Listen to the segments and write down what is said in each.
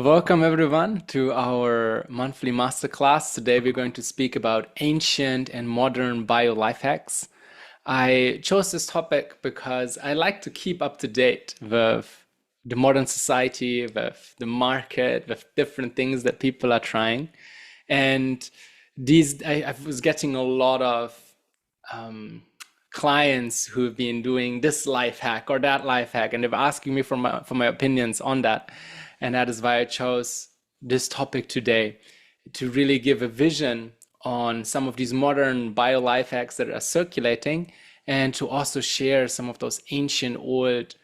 Welcome everyone to our monthly masterclass. Today we're going to speak about ancient and modern bio life hacks. I chose this topic because I like to keep up to date with the modern society, with the market, with different things that people are trying. And I was getting a lot of um, clients who've been doing this life hack or that life hack, and they're asking me for my opinions on that. And that is why I chose this topic today to really give a vision on some of these modern bio life hacks that are circulating and to also share some of those ancient old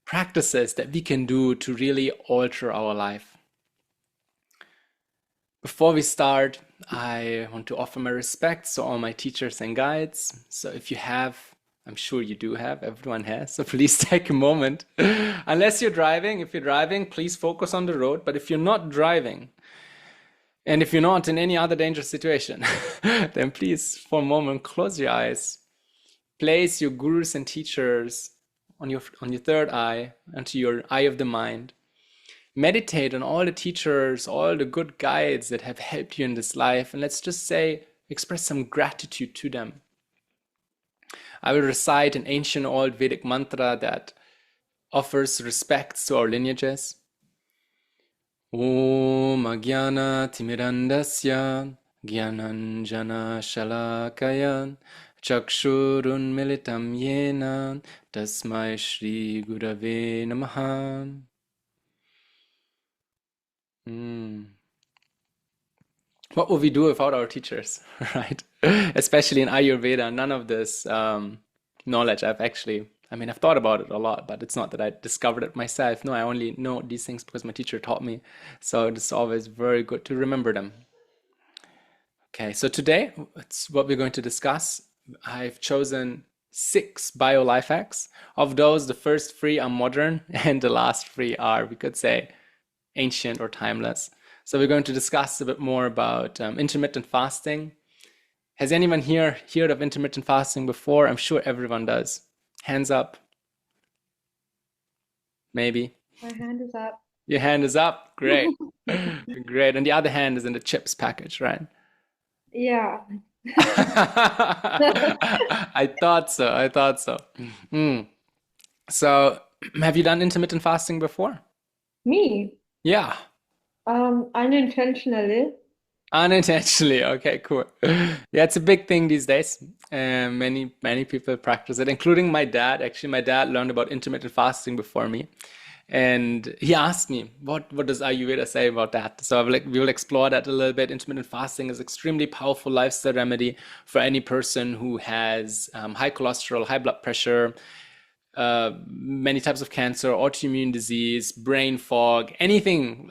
practices that we can do to really alter our life. Before we start, I want to offer my respects to all my teachers and guides. So if you have, I'm sure you do have, everyone has, so please take a moment. Unless you're driving, if you're driving, please focus on the road. But if you're not driving, and if you're not in any other dangerous situation, then please, for a moment, close your eyes. Place your gurus and teachers on your third eye, onto your eye of the mind. Meditate on all the teachers, all the good guides that have helped you in this life, and let's just say, express some gratitude to them. I will recite an ancient old Vedic mantra that offers respects to our lineages. Om Agyana Timirandasya Gyananjana Shalakaya Chakshurun Militam Yena Tasmai Shri Gurave Namaha. What would we do without our teachers, right? Especially in Ayurveda, none of this knowledge I've thought about it a lot, but it's not that I discovered it myself. No, I only know these things because my teacher taught me. So it's always very good to remember them. Okay, so today, it's what we're going to discuss. I've chosen 6 bio life hacks. Of those, the first 3 are modern, and the last 3 are, we could say, ancient or timeless. So we're going to discuss a bit more about intermittent fasting. Has anyone here heard of intermittent fasting before? I'm sure everyone does. Hands up. Maybe. My hand is up. Your hand is up. Great. Great. And the other hand is in the chips package, right? Yeah. I thought so. I thought so. Mm. So, have you done intermittent fasting before? Me. Yeah. Unintentionally. Unintentionally. Okay, cool. Yeah, it's a big thing these days. Many people practice it, including my dad. Actually, my dad learned about intermittent fasting before me, and he asked me, "What does Ayurveda say about that?" So we will explore that a little bit. Intermittent fasting is extremely powerful lifestyle remedy for any person who has high cholesterol, high blood pressure, many types of cancer, autoimmune disease, brain fog, anything,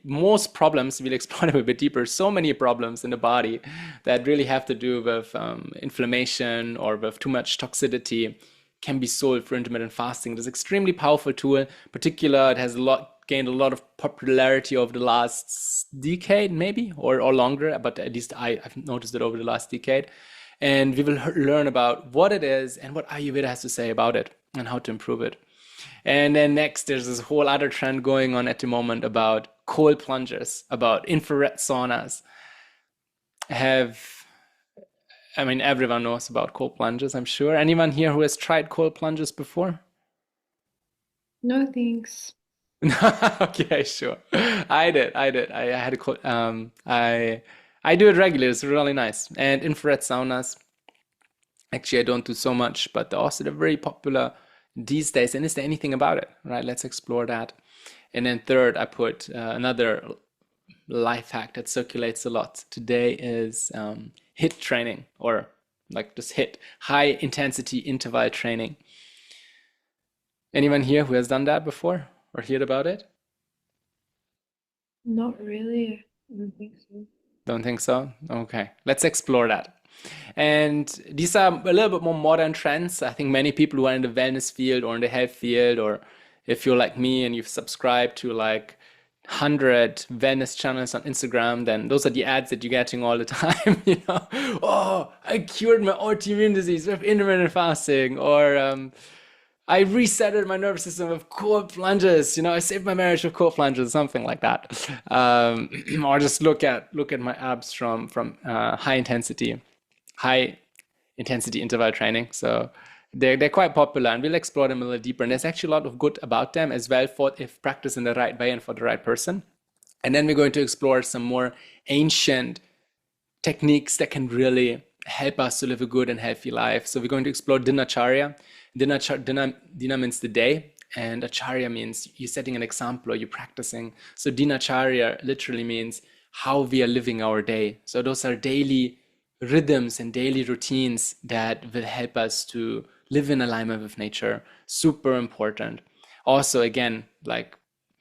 most problems. We'll explore them a bit deeper. So many problems in the body that really have to do with inflammation or with too much toxicity can be solved for intermittent fasting. It is an extremely powerful tool. In particular, it has gained a lot of popularity over the last decade, maybe, or longer, but at least I've noticed it over the last decade. And we will learn about what it is and what Ayurveda has to say about it and how to improve it. And then next, there's this whole other trend going on at the moment about cold plungers, about infrared saunas. Have, everyone knows about cold plungers, I'm sure. Anyone here who has tried cold plungers before? No thanks. Okay, sure. I did. I had a cold, I do it regularly. It's really nice. And infrared saunas. Actually, I don't do so much, but also they're very popular these days. And is there anything about it? Right? Let's explore that. And then third, I put another life hack that circulates a lot. Today is HIIT training, or like just HIIT, high intensity interval training. Anyone here who has done that before or heard about it? Not really. I don't think so. Don't think so? Okay, let's explore that. And these are a little bit more modern trends. I think many people who are in the wellness field or in the health field, or if you're like me and you've subscribed to like 100 wellness channels on Instagram, then those are the ads that you're getting all the time. Oh, I cured my autoimmune disease with intermittent fasting, or I resetted my nervous system with cold plunges. I saved my marriage with cold plunges, something like that. Or just look at my abs from high intensity interval training. So they're quite popular, and we'll explore them a little deeper. And there's actually a lot of good about them as well for if practiced in the right way and for the right person. And then we're going to explore some more ancient techniques that can really help us to live a good and healthy life. So we're going to explore dinacharya. Dina means the day, and acharya means you're setting an example or you're practicing. So dinacharya literally means how we are living our day. So those are daily rhythms and daily routines that will help us to live in alignment with nature. Super important. Also, again, like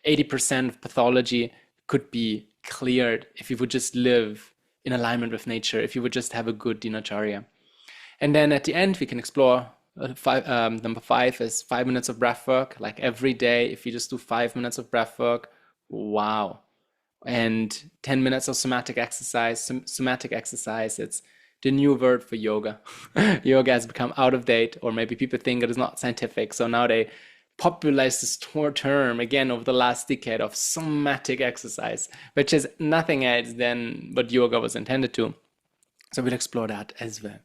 80% of pathology could be cleared if you would just live in alignment with nature, if you would just have a good dinacharya. And then at the end, we can explore number 5 is 5 minutes of breath work. Like every day, if you just do 5 minutes of breath work, wow. And 10 minutes of somatic exercise. Somatic exercise, it's the new word for yoga. Yoga has become out of date, or maybe people think it is not scientific. So now they popularized this term again over the last decade of somatic exercise, which is nothing else than what yoga was intended to. So we'll explore that as well.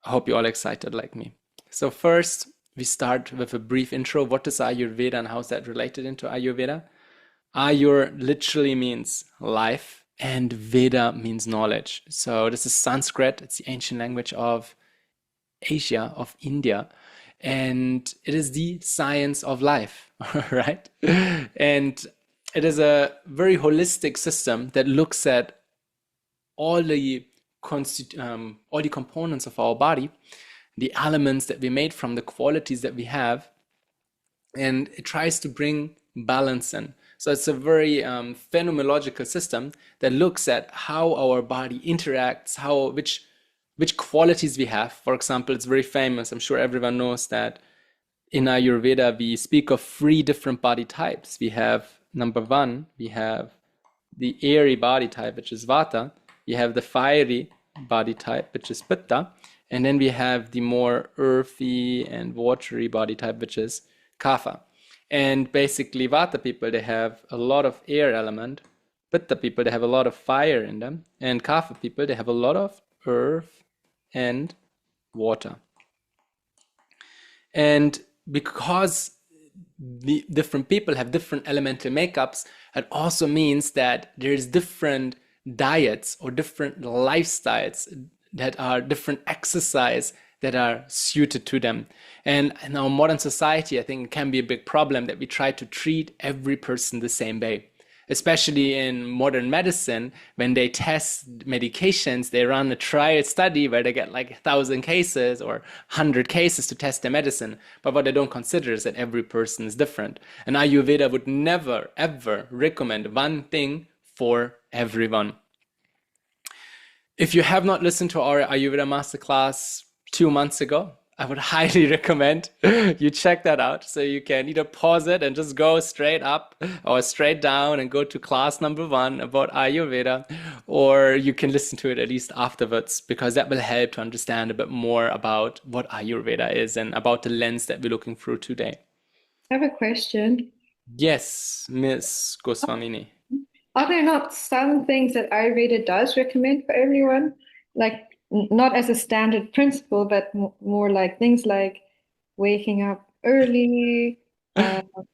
I hope you're all excited like me. So first, we start with a brief intro. What is Ayurveda and how is that related into Ayurveda? Ayur literally means life and Veda means knowledge. So this is Sanskrit. It's the ancient language of Asia, of India. And it is the science of life, right? And it is a very holistic system that looks at all the all the components of our body, the elements that we made from, the qualities that we have, and it tries to bring balance in. So it's a very phenomenological system that looks at how our body interacts, which qualities we have. For example, it's very famous. I'm sure everyone knows that in Ayurveda we speak of 3 different body types. We have number 1, we have the airy body type, which is Vata. We have the fiery body type, which is Pitta, and then we have the more earthy and watery body type, which is Kapha. And basically, Vata people, they have a lot of air element. Pitta people, they have a lot of fire in them. And Kapha people, they have a lot of earth and water. And because the different people have different elemental makeups, it also means that there's different diets or different lifestyles that are different exercise that are suited to them. And in our modern society, I think it can be a big problem that we try to treat every person the same way. Especially in modern medicine, when they test medications, they run a trial study where they get like 1,000 cases or 100 cases to test their medicine. But what they don't consider is that every person is different. And Ayurveda would never, ever recommend one thing for everyone. If you have not listened to our Ayurveda Masterclass 2 months ago, I would highly recommend you check that out. So you can either pause it and just go straight up or straight down and go to class number 1 about Ayurveda, or you can listen to it at least afterwards, because that will help to understand a bit more about what Ayurveda is and about the lens that we're looking through today. I have a question. Yes, Miss Goswamini. Are there not some things that Ayurveda does recommend for everyone? Like, not as a standard principle, but more like things like waking up early,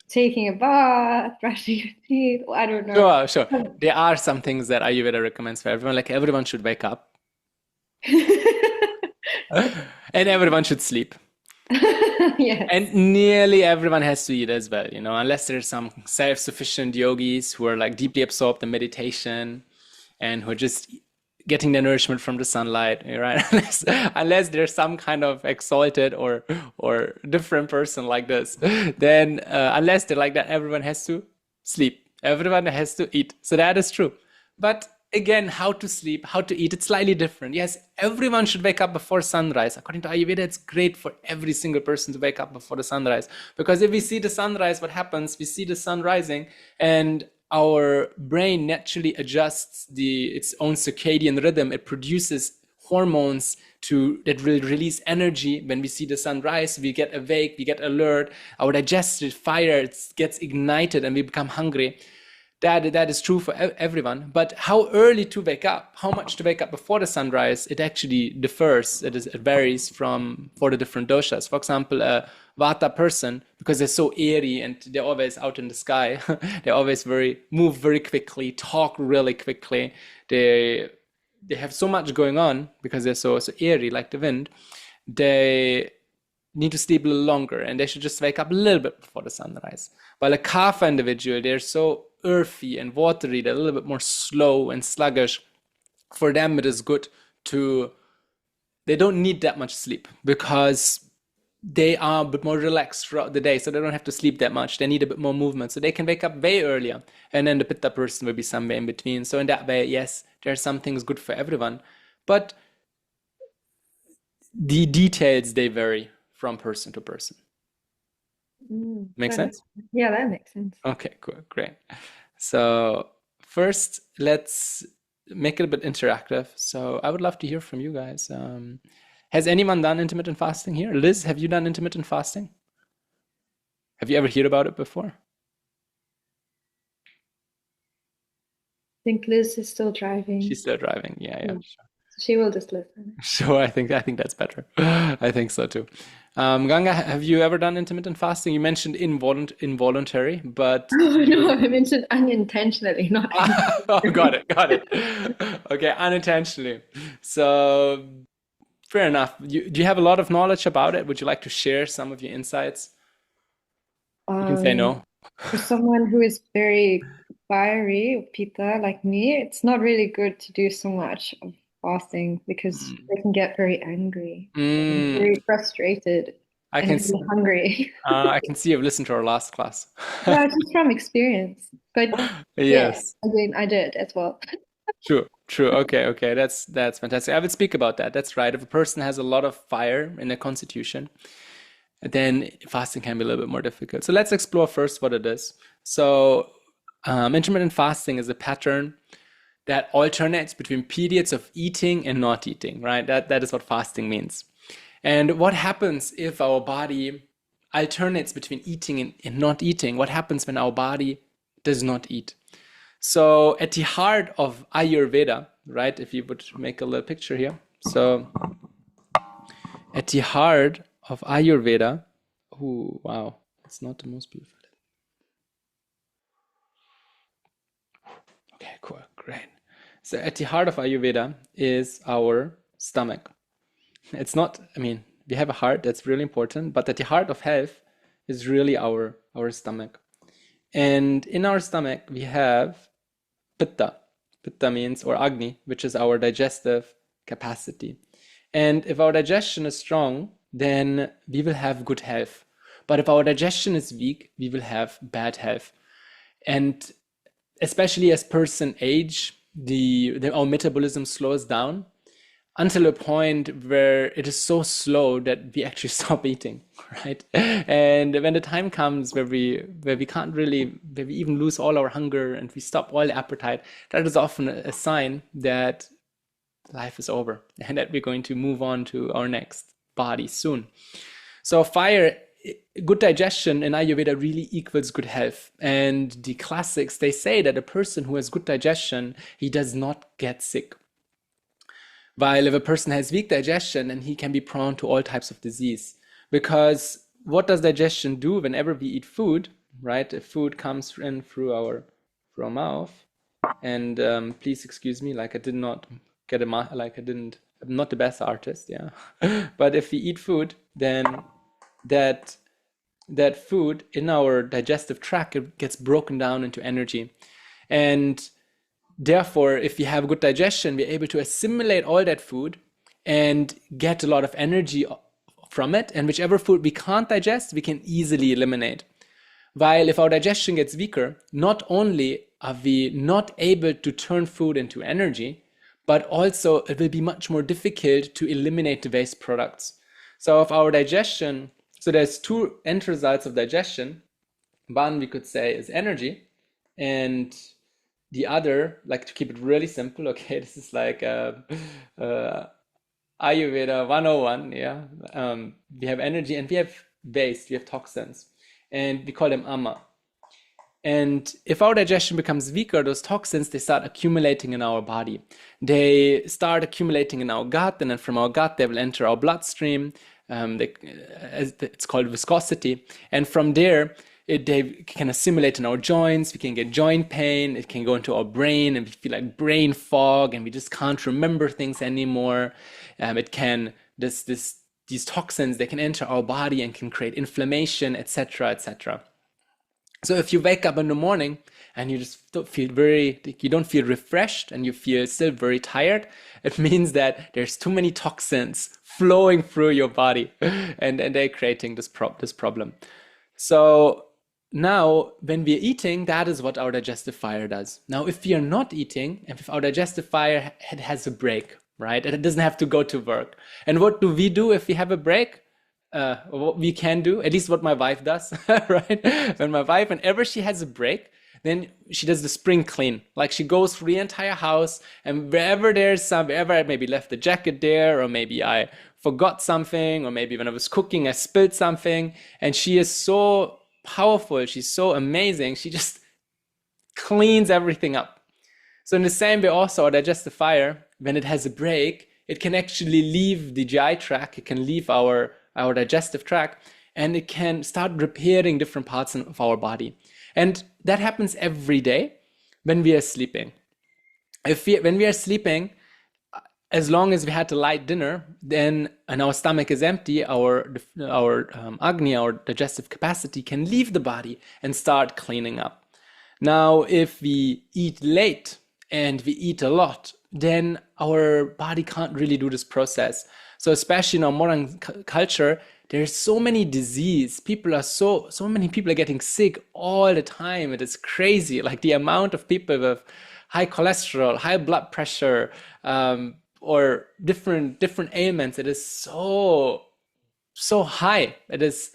taking a bath, brushing your teeth. I don't know. Sure. There are some things that Ayurveda recommends for everyone. Like everyone should wake up and everyone should sleep. Yes. And nearly everyone has to eat as well, unless there's some self-sufficient yogis who are like deeply absorbed in meditation and who are just getting their nourishment from the sunlight, right? Unless there's some kind of exalted or different person like this, then unless they're like that, everyone has to sleep. Everyone has to eat. So that is true. But again, how to sleep, how to eat, it's slightly different. Yes, everyone should wake up before sunrise. According to Ayurveda, it's great for every single person to wake up before the sunrise. Because if we see the sunrise, what happens? We see the sun rising and our brain naturally adjusts its own circadian rhythm. It produces hormones that will release energy. When we see the sunrise, we get awake, we get alert, our digestive fire gets ignited, and we become hungry. That is true for everyone. But how early to wake up, how much to wake up before the sunrise, it actually differs. It varies for the different doshas. For example, a Vata person, because they're so airy and they're always out in the sky, they always move very quickly, talk really quickly. They have so much going on because they're so airy like the wind. They need to sleep a little longer, and they should just wake up a little bit before the sunrise. While a Kapha individual, they're so earthy and watery, they're a little bit more slow and sluggish. For them, it is good they don't need that much sleep because they are a bit more relaxed throughout the day, so they don't have to sleep that much. They need a bit more movement, so they can wake up way earlier. And then the Pitta person will be somewhere in between. So in that way, yes, there are some things good for everyone, but the details, they vary from person to person. Make That sense? yeah, that makes sense. Okay, cool, great. So first, let's make it a bit interactive. So I would love to hear from you guys. Has anyone done intermittent fasting here? Liz, have you done intermittent fasting? Have you ever heard about it before? I think Liz is still driving. She's still driving. Yeah, Yeah. She will just listen. sure. I think that's better. I think so too. Ganga, have you ever done intermittent fasting? You mentioned involuntary, but No, I mentioned unintentionally, not oh, got it. Okay, unintentionally. So fair enough. Do you have a lot of knowledge about it? Would you like to share some of your insights? You can say no. For someone who is very fiery, Pitta, like me, it's not really good to do so much of fasting because they can get very angry, and very frustrated, I and can really hungry. I can see you've listened to our last class. Yeah, just from experience. But yeah, Yes. again, I did as well. True. Okay. That's fantastic. I would speak about that. That's right. If a person has a lot of fire in their constitution, then fasting can be a little bit more difficult. So let's explore first what it is. So intermittent fasting is a pattern that alternates between periods of eating and not eating, right? That is what fasting means. And what happens if our body alternates between eating and not eating? What happens when our body does not eat? So at the heart of Ayurveda, right? If you would make a little picture here. So at the heart of Ayurveda, oh wow, it's not the most beautiful. Okay, cool, great. So at the heart of Ayurveda is our stomach. It's not, I mean, we have a heart, that's really important, but at the heart of health is really our stomach. And in our stomach, we have Pitta. Pitta means, or Agni, which is our digestive capacity. And if our digestion is strong, then we will have good health. But if our digestion is weak, we will have bad health. And especially as person age, our metabolism slows down until a point where it is so slow that we actually stop eating, right? And when the time comes where we can't really, where we even lose all our hunger and we stop all the appetite, that is often a sign that life is over and that we're going to move on to our next body soon. So good digestion in Ayurveda really equals good health. And the classics, they say that a person who has good digestion, he does not get sick. While if a person has weak digestion, then he can be prone to all types of disease. Because what does digestion do whenever we eat food, right? If food comes in through our mouth, and please excuse me, like I did not get I'm not the best artist, yeah. But if we eat food, then that food in our digestive tract, it gets broken down into energy. And therefore, if we have good digestion, we're able to assimilate all that food and get a lot of energy from it. And whichever food we can't digest, we can easily eliminate. While if our digestion gets weaker, not only are we not able to turn food into energy, but also it will be much more difficult to eliminate the waste products. So if our digestion, so there's two end results of digestion. One, we could say, is energy, and the other, like to keep it really simple, okay, this is like Ayurveda 101, yeah. We have energy and we have waste, we have toxins, and we call them ama. And if our digestion becomes weaker, those toxins, they start accumulating in our body. They start accumulating in our gut, and then from our gut, they will enter our bloodstream. It's called viscosity. And from there, they can assimilate in our joints. We can get joint pain. It can go into our brain, and we feel like brain fog, and we just can't remember things anymore. It can, these toxins, they can enter our body and can create inflammation, etc., etc. So if you wake up in the morning and you just don't feel you don't feel refreshed and you feel still very tired, it means that there's too many toxins flowing through your body and they're creating this problem. So now when we're eating, that is what our digestive fire does. Now, if we are not eating and if our digestive fire has a break, right? And it doesn't have to go to work. And what do we do if we have a break? What we can do, at least what my wife does, right? When my wife, whenever she has a break, then she does the spring clean. Like she goes through the entire house, and wherever I maybe left the jacket there, or maybe I forgot something, or maybe when I was cooking, I spilled something, and she is so powerful. She's so amazing. She just cleans everything up. So in the same way, also our digestive fire, when it has a break, it can actually leave the GI tract. It can leave our digestive tract, and it can start repairing different parts of our body. And that happens every day when we are sleeping. When we are sleeping, as long as we had a light dinner, then and our stomach is empty, our agni, our digestive capacity, can leave the body and start cleaning up. Now, if we eat late and we eat a lot, then our body can't really do this process. So especially in our modern culture, there's so many disease. So many people are getting sick all the time. It is crazy. Like the amount of people with high cholesterol, high blood pressure, or different ailments. It is so high. It is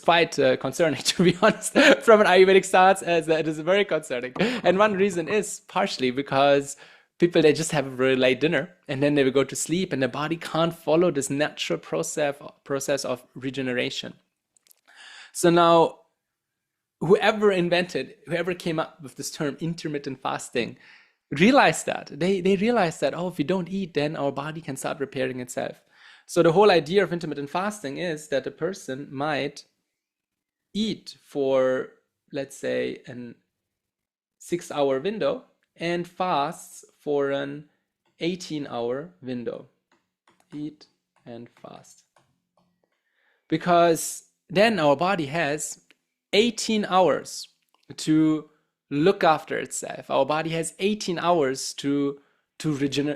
quite concerning, to be honest, from an Ayurvedic stance, as it is very concerning. And one reason is partially because people, they just have a very late dinner and then they will go to sleep, and the body can't follow this natural process of regeneration. So now, whoever came up with this term intermittent fasting realized that. They realized that, oh, if we don't eat, then our body can start repairing itself. So the whole idea of intermittent fasting is that a person might eat for, let's say, an 6-hour window and fasts for an 18-hour window. Eat and fast. Because then our body has 18 hours to look after itself. Our body has 18 hours to regenerate.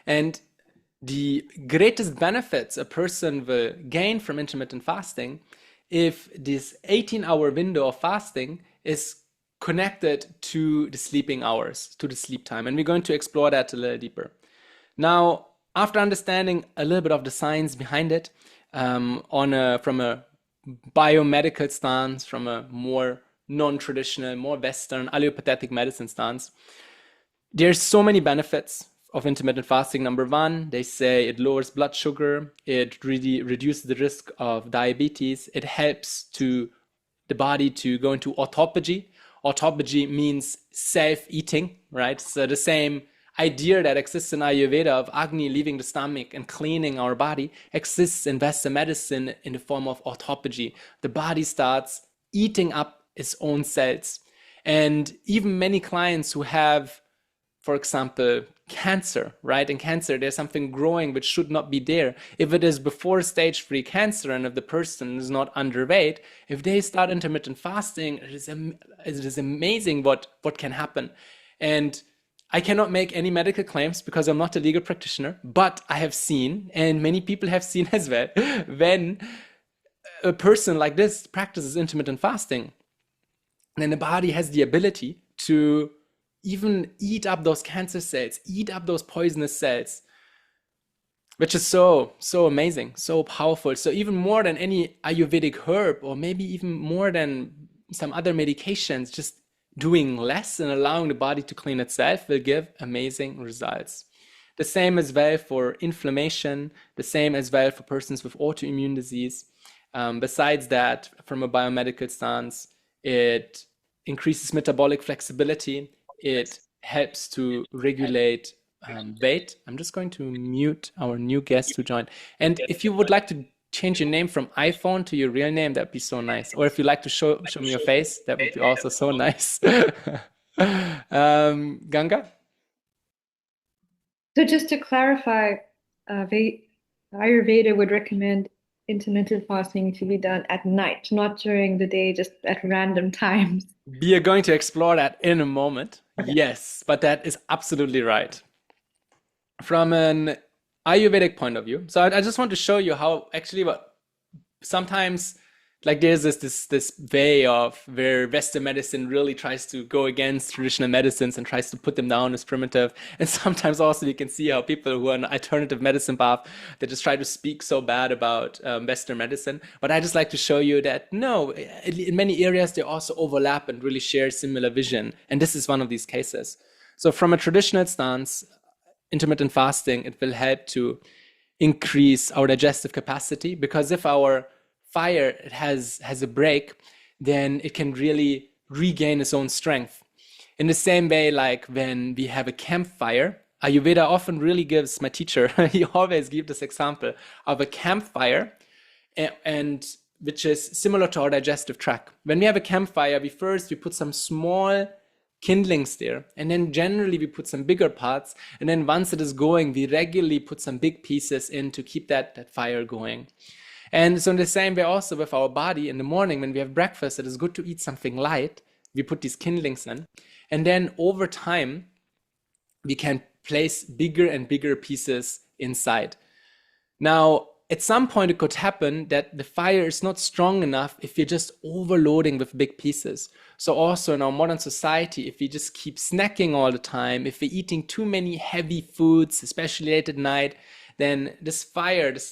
And the greatest benefits a person will gain from intermittent fasting, if this 18-hour window of fasting is connected to the sleeping hours, to the sleep time. And we're going to explore that a little deeper. Now, after understanding a little bit of the science behind it, from a biomedical stance, from a more non-traditional, more Western allopathic medicine stance, there's so many benefits of intermittent fasting. Number one, they say it lowers blood sugar, it really reduces the risk of diabetes, it helps the body to go into autophagy. Autophagy means self-eating, right? So the same idea that exists in Ayurveda of Agni leaving the stomach and cleaning our body exists in Western medicine in the form of autophagy. The body starts eating up its own cells. And even many clients who have, for example, cancer, right? In cancer, there's something growing which should not be there. If it is before stage 3 cancer and if the person is not underweight, if they start intermittent fasting, it is amazing what can happen. And I cannot make any medical claims because I'm not a legal practitioner, but I have seen, and many people have seen as well, when a person like this practices intermittent fasting, then the body has the ability to even eat up those cancer cells, eat up those poisonous cells, which is so amazing, so powerful. So even more than any Ayurvedic herb, or maybe even more than some other medications, just doing less and allowing the body to clean itself will give amazing results. The same as well for inflammation, the same as well for persons with autoimmune disease. Besides that, from a biomedical stance, it increases metabolic flexibility. It helps to regulate weight. I'm just going to mute our new guest who joined. And if you would like to change your name from iPhone to your real name, that'd be so nice. Or if you'd like to show me your face, that would be also so nice. Ganga? So just to clarify, Ayurveda would recommend intermittent fasting to be done at night, not during the day, just at random times. We are going to explore that in a moment. Okay. Yes, but that is absolutely right. From an Ayurvedic point of view, so I just want to show you how actually what sometimes like there's this way of where Western medicine really tries to go against traditional medicines and tries to put them down as primitive. And sometimes also you can see how people who are on alternative medicine path, they just try to speak so bad about Western medicine. But I just like to show you that no, in many areas they also overlap and really share similar vision. And this is one of these cases. So from a traditional stance, intermittent fasting, it will help to increase our digestive capacity, because if our fire has a break, then it can really regain its own strength. In the same way, like when we have a campfire, Ayurveda often really gives, my teacher, he always gives this example of a campfire, and which is similar to our digestive tract. When we have a campfire, we put some small kindlings there, and then generally we put some bigger parts, and then once it is going, we regularly put some big pieces in to keep that fire going. And so in the same way also with our body, in the morning when we have breakfast, it is good to eat something light. We put these kindlings in, and then over time we can place bigger and bigger pieces inside. Now at some point it could happen that the fire is not strong enough if you're just overloading with big pieces. So also in our modern society, if we just keep snacking all the time, if we're eating too many heavy foods, especially late at night, then this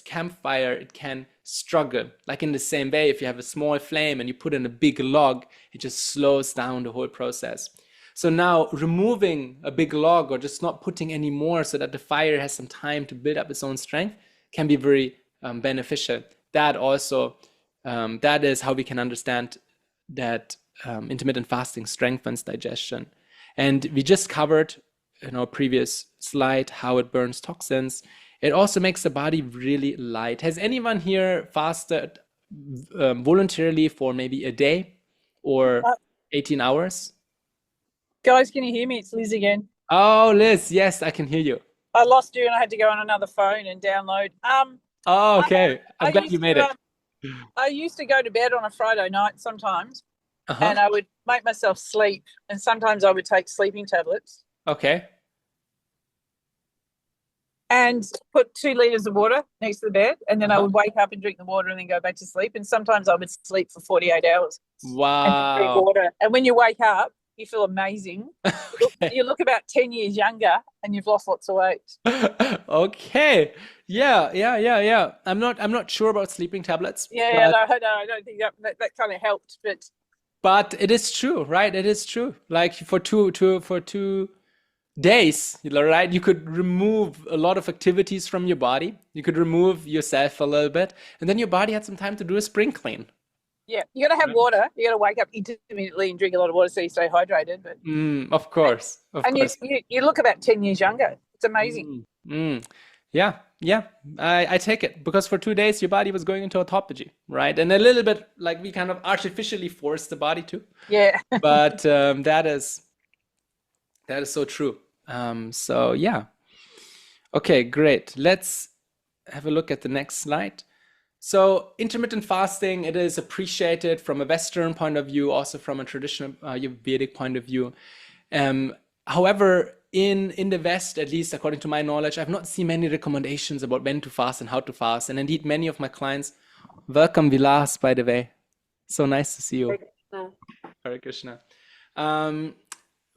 campfire, it can struggle. Like in the same way, if you have a small flame and you put in a big log, it just slows down the whole process. So now removing a big log or just not putting any more so that the fire has some time to build up its own strength can be very beneficial. That also, that is how we can understand that intermittent fasting strengthens digestion. And we just covered in our previous slide how it burns toxins. It also makes the body really light. Has anyone here fasted voluntarily for maybe a day or 18 hours? Guys, can you hear me? It's Liz again. Oh, Liz, yes, I can hear you. I lost you and I had to go on another phone and download. Oh, okay. I'm glad you made it. I used to go to bed on a Friday night sometimes, and I would make myself sleep, and sometimes I would take sleeping tablets. Okay. And put 2 liters of water next to the bed, and then I would wake up and drink the water and then go back to sleep. And sometimes I would sleep for 48 hours. Wow. And drink water. And when you wake up, you feel amazing. Okay. You look about 10 years younger and you've lost lots of weight. Okay. Yeah. I'm not sure about sleeping tablets. Yeah, no, I don't think that kind of helped, but it is true, right? It is true. Like for two days, right? You could remove a lot of activities from your body. You could remove yourself a little bit, and then your body had some time to do a spring clean. Yeah, you got to have water. You got to wake up intermittently and drink a lot of water so you stay hydrated. But of course. You look about 10 years younger. It's amazing. Yeah. I take it, because for 2 days your body was going into autophagy, right? And a little bit like we kind of artificially forced the body to. Yeah. But that is so true. So yeah. Okay, great. Let's have a look at the next slide. So intermittent fasting, it is appreciated from a Western point of view, also from a traditional Ayurvedic point of view. However, in the West, at least according to my knowledge, I've not seen many recommendations about when to fast and how to fast. And indeed, many of my clients, welcome Vilas, by the way. So nice to see you. Hare Krishna.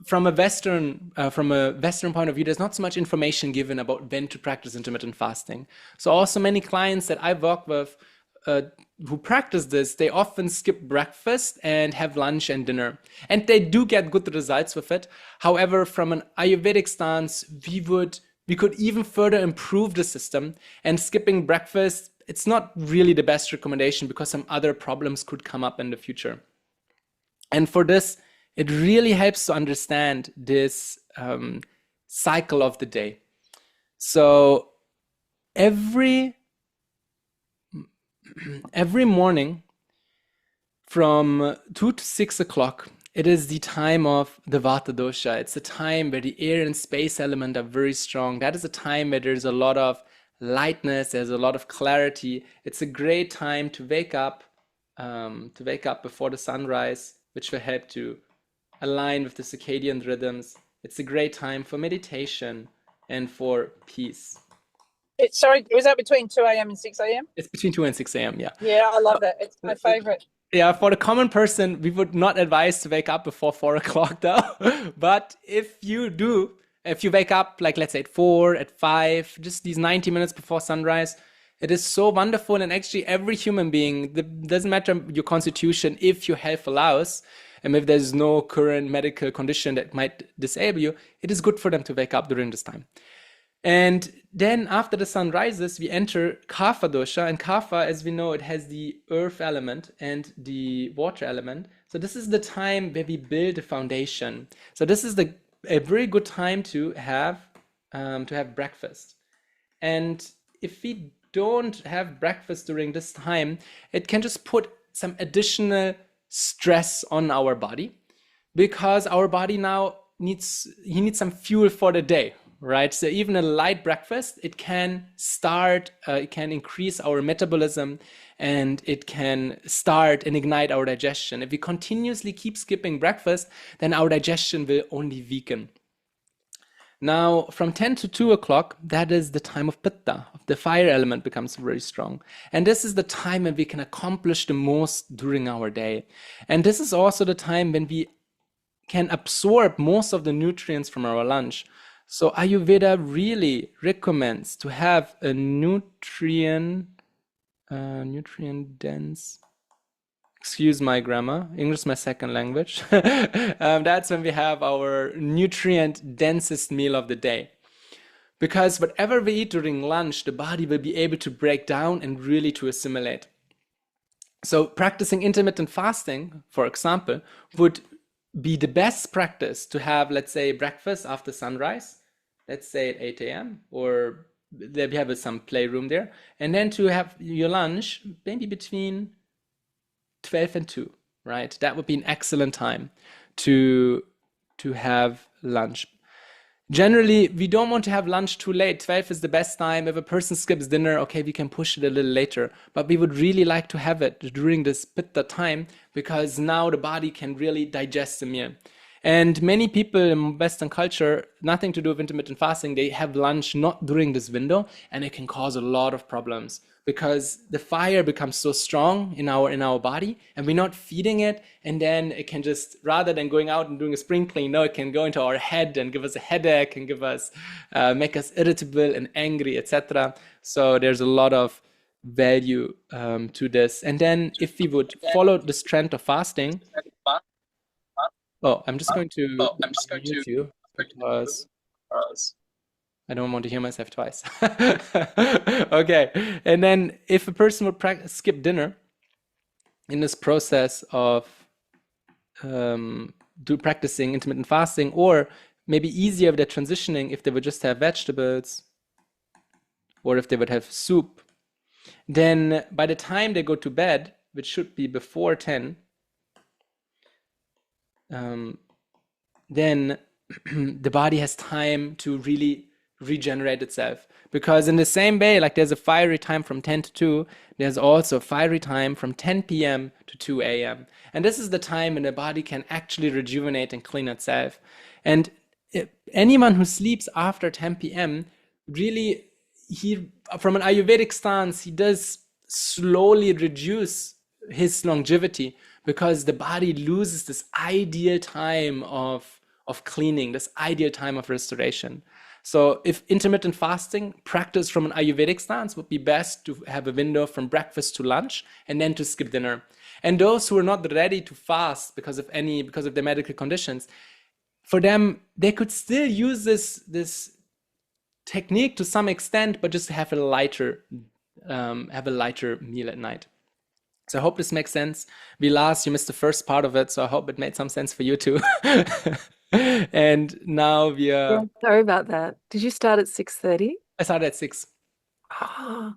From a Western point of view, there's not so much information given about when to practice intermittent fasting. So also many clients that I work with who practice this, they often skip breakfast and have lunch and dinner. And they do get good results with it. However, from an Ayurvedic stance, we could even further improve the system. And skipping breakfast, it's not really the best recommendation because some other problems could come up in the future. And for this, it really helps to understand this cycle of the day. So every morning from 2 to 6 o'clock, it is the time of the Vata dosha. It's a time where the air and space element are very strong. That is a time where there's a lot of lightness, there's a lot of clarity. It's a great time to wake up before the sunrise, which will help to align with the circadian rhythms. It's a great time for meditation and for peace. Sorry, was that between 2 a.m. and 6 a.m.? It's between 2 and 6 a.m., yeah. Yeah, I love that. It's my favorite. Yeah, for the common person, we would not advise to wake up before 4 o'clock though. But if you wake up, like let's say at 4, at 5, just these 90 minutes before sunrise, it is so wonderful. And actually every human being, doesn't matter your constitution, if your health allows, and if there's no current medical condition that might disable you, it is good for them to wake up during this time. And then after the sun rises, we enter Kapha dosha. And Kapha, as we know, it has the earth element and the water element. So this is the time where we build a foundation. So this is a very good time to have breakfast. And if we don't have breakfast during this time, it can just put some additional stress on our body, because our body now needs some fuel for the day, right? So even a light breakfast, it can increase our metabolism, and it can start and ignite our digestion. If we continuously keep skipping breakfast, then our digestion will only weaken. Now, from 10 to 2 o'clock, that is the time of Pitta. The fire element becomes very strong. And this is the time when we can accomplish the most during our day. And this is also the time when we can absorb most of the nutrients from our lunch. So Ayurveda really recommends to have a nutrient dense, excuse my grammar, English is my second language. That's when we have our nutrient densest meal of the day. Because whatever we eat during lunch, the body will be able to break down and really to assimilate. So practicing intermittent fasting, for example, would be the best practice to have, let's say, breakfast after sunrise, let's say at 8 a.m. or we have some playroom there, and then to have your lunch maybe between 12 and 2, right? That would be an excellent time to have lunch. Generally, we don't want to have lunch too late. 12 is the best time. If a person skips dinner, okay, we can push it a little later. But we would really like to have it during this pitta time, because now the body can really digest the meal. And many people in Western culture, nothing to do with intermittent fasting, they have lunch not during this window, and it can cause a lot of problems, because the fire becomes so strong in our body, and we're not feeding it, and then it can just, rather than going out and doing a spring clean, no, it can go into our head and give us a headache and make us irritable and angry, etc. So there's a lot of value to this. And then if we would follow this trend of fasting, I'm just going to mute you because I don't want to hear myself twice. Okay. And then if a person would skip dinner in this process of practicing intermittent fasting, or maybe easier if they're transitioning, if they would just have vegetables or if they would have soup, then by the time they go to bed, which should be before 10, then the body has time to really regenerate itself. Because in the same way, like there's a fiery time from 10 to 2, there's also a fiery time from 10 p.m. to 2 a.m. And this is the time when the body can actually rejuvenate and clean itself. And anyone who sleeps after 10 p.m., really, from an Ayurvedic stance, he does slowly reduce his longevity, because the body loses this ideal time of cleaning, this ideal time of restoration. So if intermittent fasting practice from an Ayurvedic stance would be best to have a window from breakfast to lunch and then to skip dinner. And those who are not ready to fast because of their medical conditions, for them, they could still use this technique to some extent, but just have a lighter meal at night. So I hope this makes sense. Vilas, you missed the first part of it, so I hope it made some sense for you too. And now Yeah, sorry about that. Did you start at 6:30? I started at 6. Oh,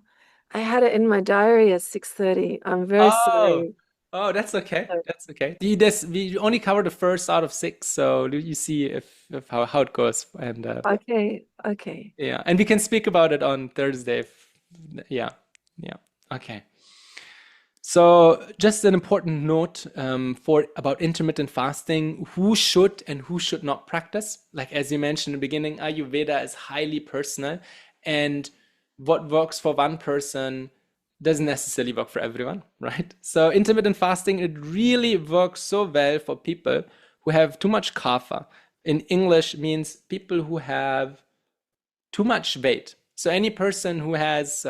I had it in my diary at 6:30. I'm very sorry. Oh, that's okay. That's okay. We only covered the first out of 6, so you see if how it goes. And Okay. yeah, and we can speak about it on Thursday. Yeah. Okay. So just an important note about intermittent fasting, who should and who should not practice. Like as you mentioned in the beginning, Ayurveda is highly personal, and what works for one person doesn't necessarily work for everyone, right? So intermittent fasting, it really works so well for people who have too much kapha. In English means people who have too much weight. So any person who is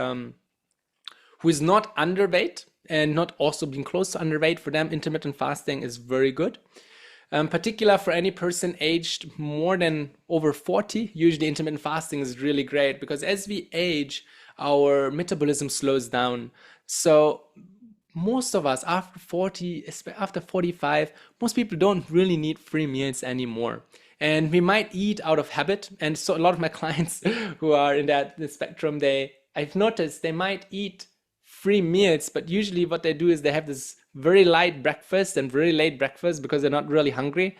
not underweight and not also being close to underweight, for them intermittent fasting is very good. Particular for any person aged more than over 40, usually intermittent fasting is really great, because as we age, our metabolism slows down. So most of us after 40, after 45, most people don't really need free meals anymore. And we might eat out of habit. And so a lot of my clients who are in that spectrum, I've noticed they might eat free meals, but usually what they do is they have this very light breakfast and very late breakfast because they're not really hungry.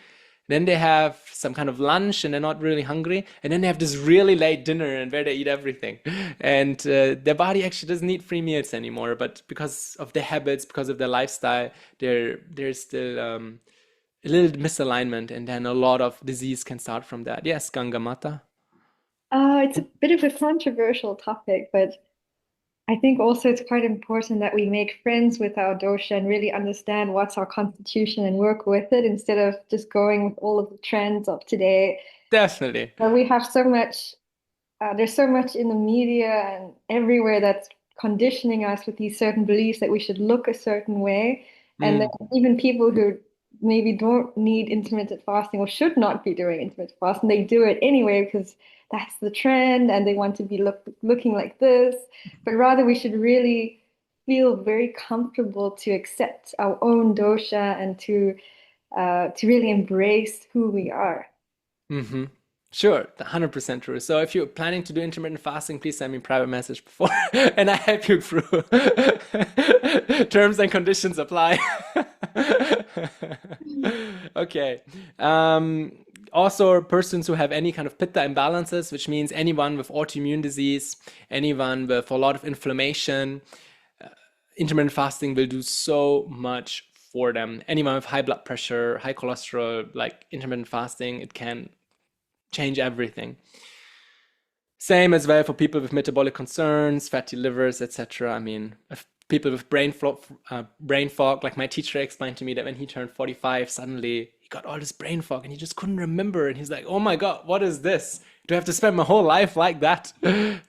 Then they have some kind of lunch and they're not really hungry. And then they have this really late dinner and where they eat everything. And their body actually doesn't need free meals anymore. But because of their habits, because of their lifestyle, there's still a little misalignment. And then a lot of disease can start from that. Yes, Gangamata. It's a bit of a controversial topic, but I think also it's quite important that we make friends with our dosha and really understand what's our constitution and work with it instead of just going with all of the trends of today. Definitely. But we have so much, there's so much in the media and everywhere that's conditioning us with these certain beliefs that we should look a certain way. And then even people who maybe don't need intermittent fasting or should not be doing intermittent fasting, they do it anyway because that's the trend and they want to be looking like this. But rather we should really feel very comfortable to accept our own dosha and to really embrace who we are. Mm-hmm. Sure, 100% true. So if you're planning to do intermittent fasting, please send me a private message before and I help you through. Terms and conditions apply. Okay. Also, persons who have any kind of pitta imbalances, which means anyone with autoimmune disease, anyone with a lot of inflammation, intermittent fasting will do so much for them. Anyone with high blood pressure, high cholesterol, like intermittent fasting, it can change everything. Same as well for people with metabolic concerns, fatty livers, etc. I mean, if people with brain fog, like my teacher explained to me that when he turned 45, suddenly he got all this brain fog and he just couldn't remember. And he's like, oh my God, what is this? Do I have to spend my whole life like that?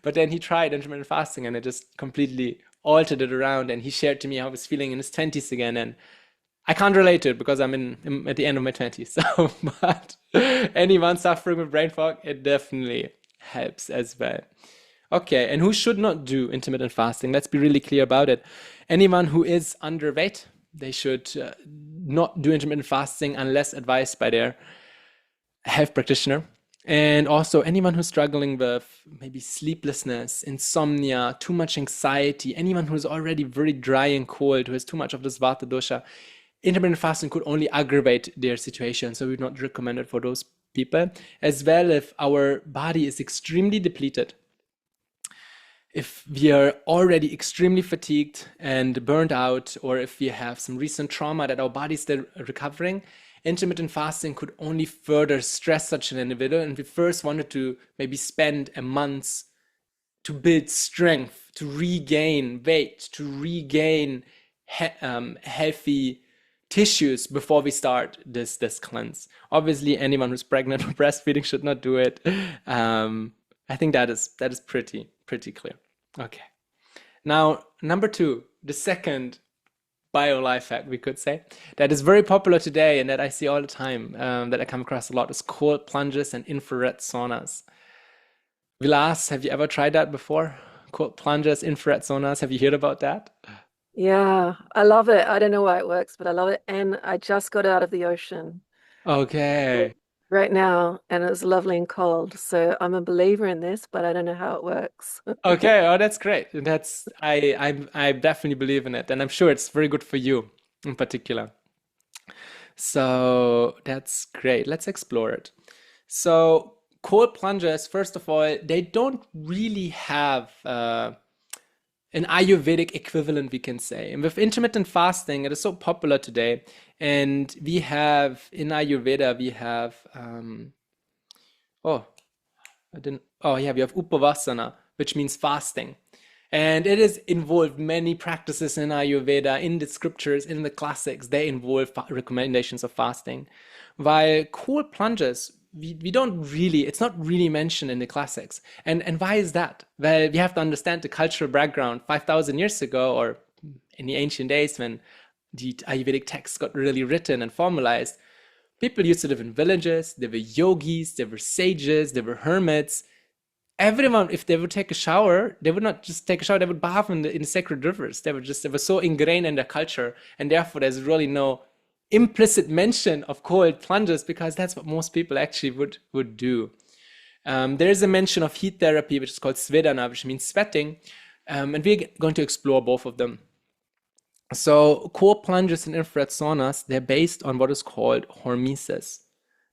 But then he tried intermittent fasting and it just completely altered it around. And he shared to me how he was feeling in his 20s again. And I can't relate to it because I'm at the end of my 20s. So, but anyone suffering with brain fog, it definitely helps as well. Okay, and who should not do intermittent fasting? Let's be really clear about it. Anyone who is underweight, they should not do intermittent fasting unless advised by their health practitioner. And also anyone who's struggling with maybe sleeplessness, insomnia, too much anxiety, anyone who's already very dry and cold, who has too much of this vata dosha, intermittent fasting could only aggravate their situation. So we would not recommend it for those people. As well, if our body is extremely depleted, if we are already extremely fatigued and burned out, or if we have some recent trauma that our body is still recovering, intermittent fasting could only further stress such an individual. And we first wanted to maybe spend a month to build strength, to regain weight, to regain healthy tissues before we start this cleanse. Obviously, anyone who's pregnant or breastfeeding should not do it. I think that is pretty clear. Okay. Now, number two, the second bio life hack, we could say, that is very popular today and that I see all the time, that I come across a lot, is cold plunges and infrared saunas. Vilas, have you ever tried that before? Cold plunges, infrared saunas, have you heard about that? Yeah, I love it. I don't know why it works, but I love it. And I just got out of the ocean Okay. right now, and it was lovely and cold. So I'm a believer in this, but I don't know how it works. Okay, oh, that's great. I definitely believe in it, and I'm sure it's very good for you in particular. So that's great. Let's explore it. So cold plungers, first of all, they don't really have an Ayurvedic equivalent, we can say. And with intermittent fasting, it is so popular today. And we have in Ayurveda, we have oh, we have Upavasana, which means fasting. And it is involved many practices in Ayurveda, in the scriptures, in the classics. They involve recommendations of fasting. While cold plunges, we don't really, it's not really mentioned in the classics. And why is that? Well, we have to understand the cultural background 5,000 years ago, or in the ancient days when the Ayurvedic texts got really written and formalized. People used to live in villages, there were yogis, there were sages, there were hermits. Everyone, if they would take a shower, they would not just take a shower, they would bath in the sacred rivers. They were so ingrained in their culture, and therefore there's really no implicit mention of cold plunges because that's what most people actually would do. There is a mention of heat therapy, which is called svedana, which means sweating, and we're going to explore both of them. So cold plunges and infrared saunas, they're based on what is called hormesis.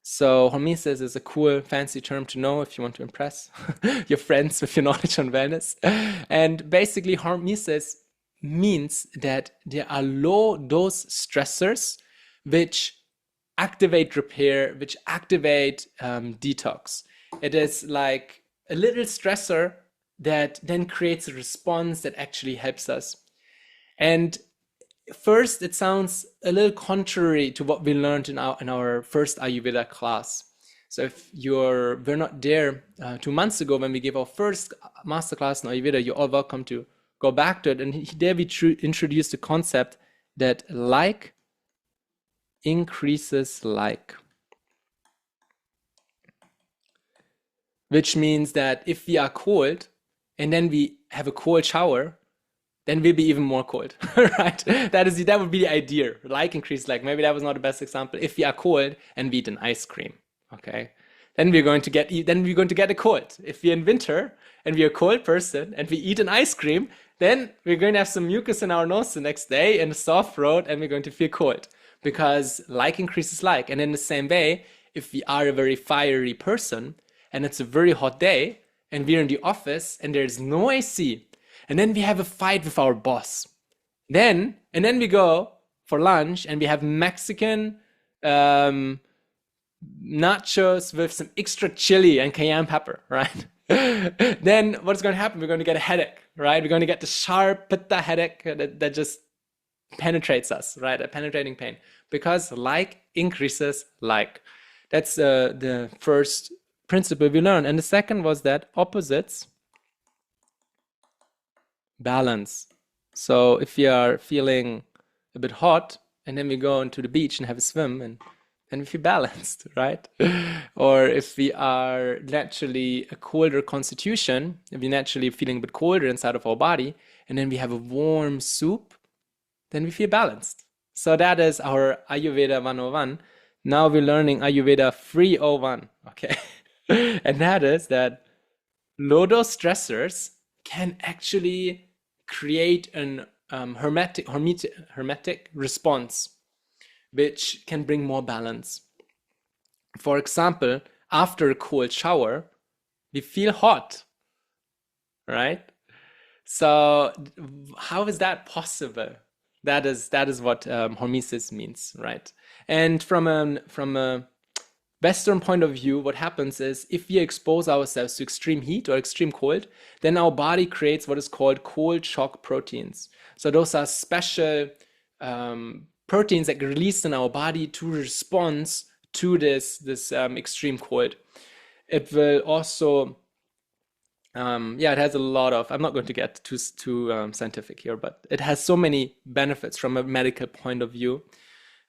So hormesis is a cool, fancy term to know if you want to impress your friends with your knowledge on wellness. And basically, hormesis means that there are low dose stressors which activate repair, which activate detox. It is like a little stressor that then creates a response that actually helps us. And first, it sounds a little contrary to what we learned in our first Ayurveda class. So if we're not there 2 months ago when we gave our first masterclass in Ayurveda, you're all welcome to go back to it. And there we introduced the concept that like increases like. Which means that if we are cold and then we have a cold shower, then we'll be even more cold, right? That would be the idea. Like increase like. Maybe that was not the best example. If we are cold and we eat an ice cream, okay, then we're going to get a cold. If we're in winter and we're a cold person and we eat an ice cream, then we're going to have some mucus in our nose the next day and a sore throat, and we're going to feel cold because like increases like. And in the same way, if we are a very fiery person and it's a very hot day and we're in the office and there's no AC, and then we have a fight with our boss. And then we go for lunch and we have Mexican nachos with some extra chili and cayenne pepper, right? Then what's going to happen? We're going to get a headache, right? We're going to get the sharp pitta headache that just penetrates us, right? A penetrating pain, because like increases like. That's the first principle we learned. And the second was that opposites balance. So if you are feeling a bit hot and then we go into the beach and have a swim, and then we feel balanced, right? Or if we are naturally a colder constitution, if we're naturally feeling a bit colder inside of our body, and then we have a warm soup, then we feel balanced. So that is our Ayurveda 101. Now we're learning Ayurveda 301, okay? And that is that low dose stressors can actually create an hermetic response, which can bring more balance. For example, after a cold shower, we feel hot, right? So how is that possible? That is what hormesis means, right? And from a Western point of view, what happens is if we expose ourselves to extreme heat or extreme cold, then our body creates what is called cold shock proteins. So those are special proteins that get released in our body to respond to this extreme cold. It will also Yeah, it has a lot of, I'm not going to get too scientific here, but it has so many benefits from a medical point of view.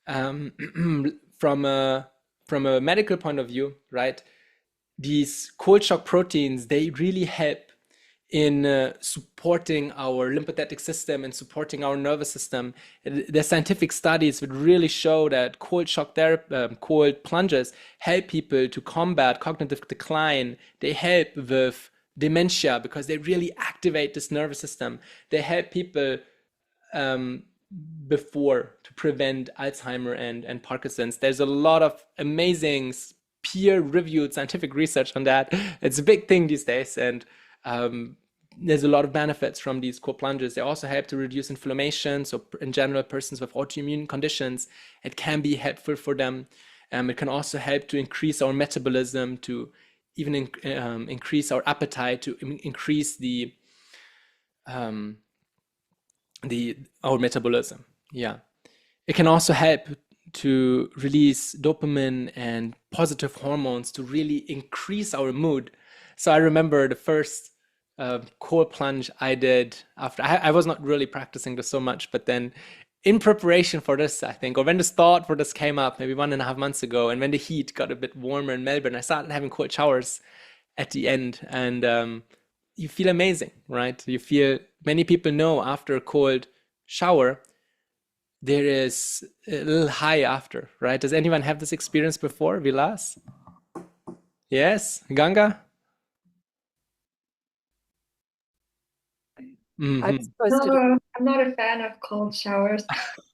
Um, from a medical point of view, right? These cold shock proteins, they really help in supporting our lymphatic system and supporting our nervous system. The scientific studies would really show that cold shock therapy, cold plunges help people to combat cognitive decline. They help with dementia because they really activate this nervous system. They help people um, before to prevent Alzheimer and Parkinson's. There's a lot of amazing peer-reviewed scientific research on that. It's a big thing these days, and there's a lot of benefits from these cold plunges. They also help to reduce inflammation. So in general, persons with autoimmune conditions, it can be helpful for them. It can also help to increase our metabolism, to even increase our appetite, to increase our metabolism. Yeah. It can also help to release dopamine and positive hormones to really increase our mood. So I remember the first cold plunge I did after I was not really practicing this so much, but then in preparation for this, I think, or when this thought for this came up maybe 1.5 months ago, and when the heat got a bit warmer in Melbourne, I started having cold showers at the end, and you feel amazing, right? You feel, many people know after a cold shower, there is a little high after, right? Does anyone have this experience before, Vilas? Yes, Ganga? I'm Hmm. supposed to. No, I'm not a fan of cold showers.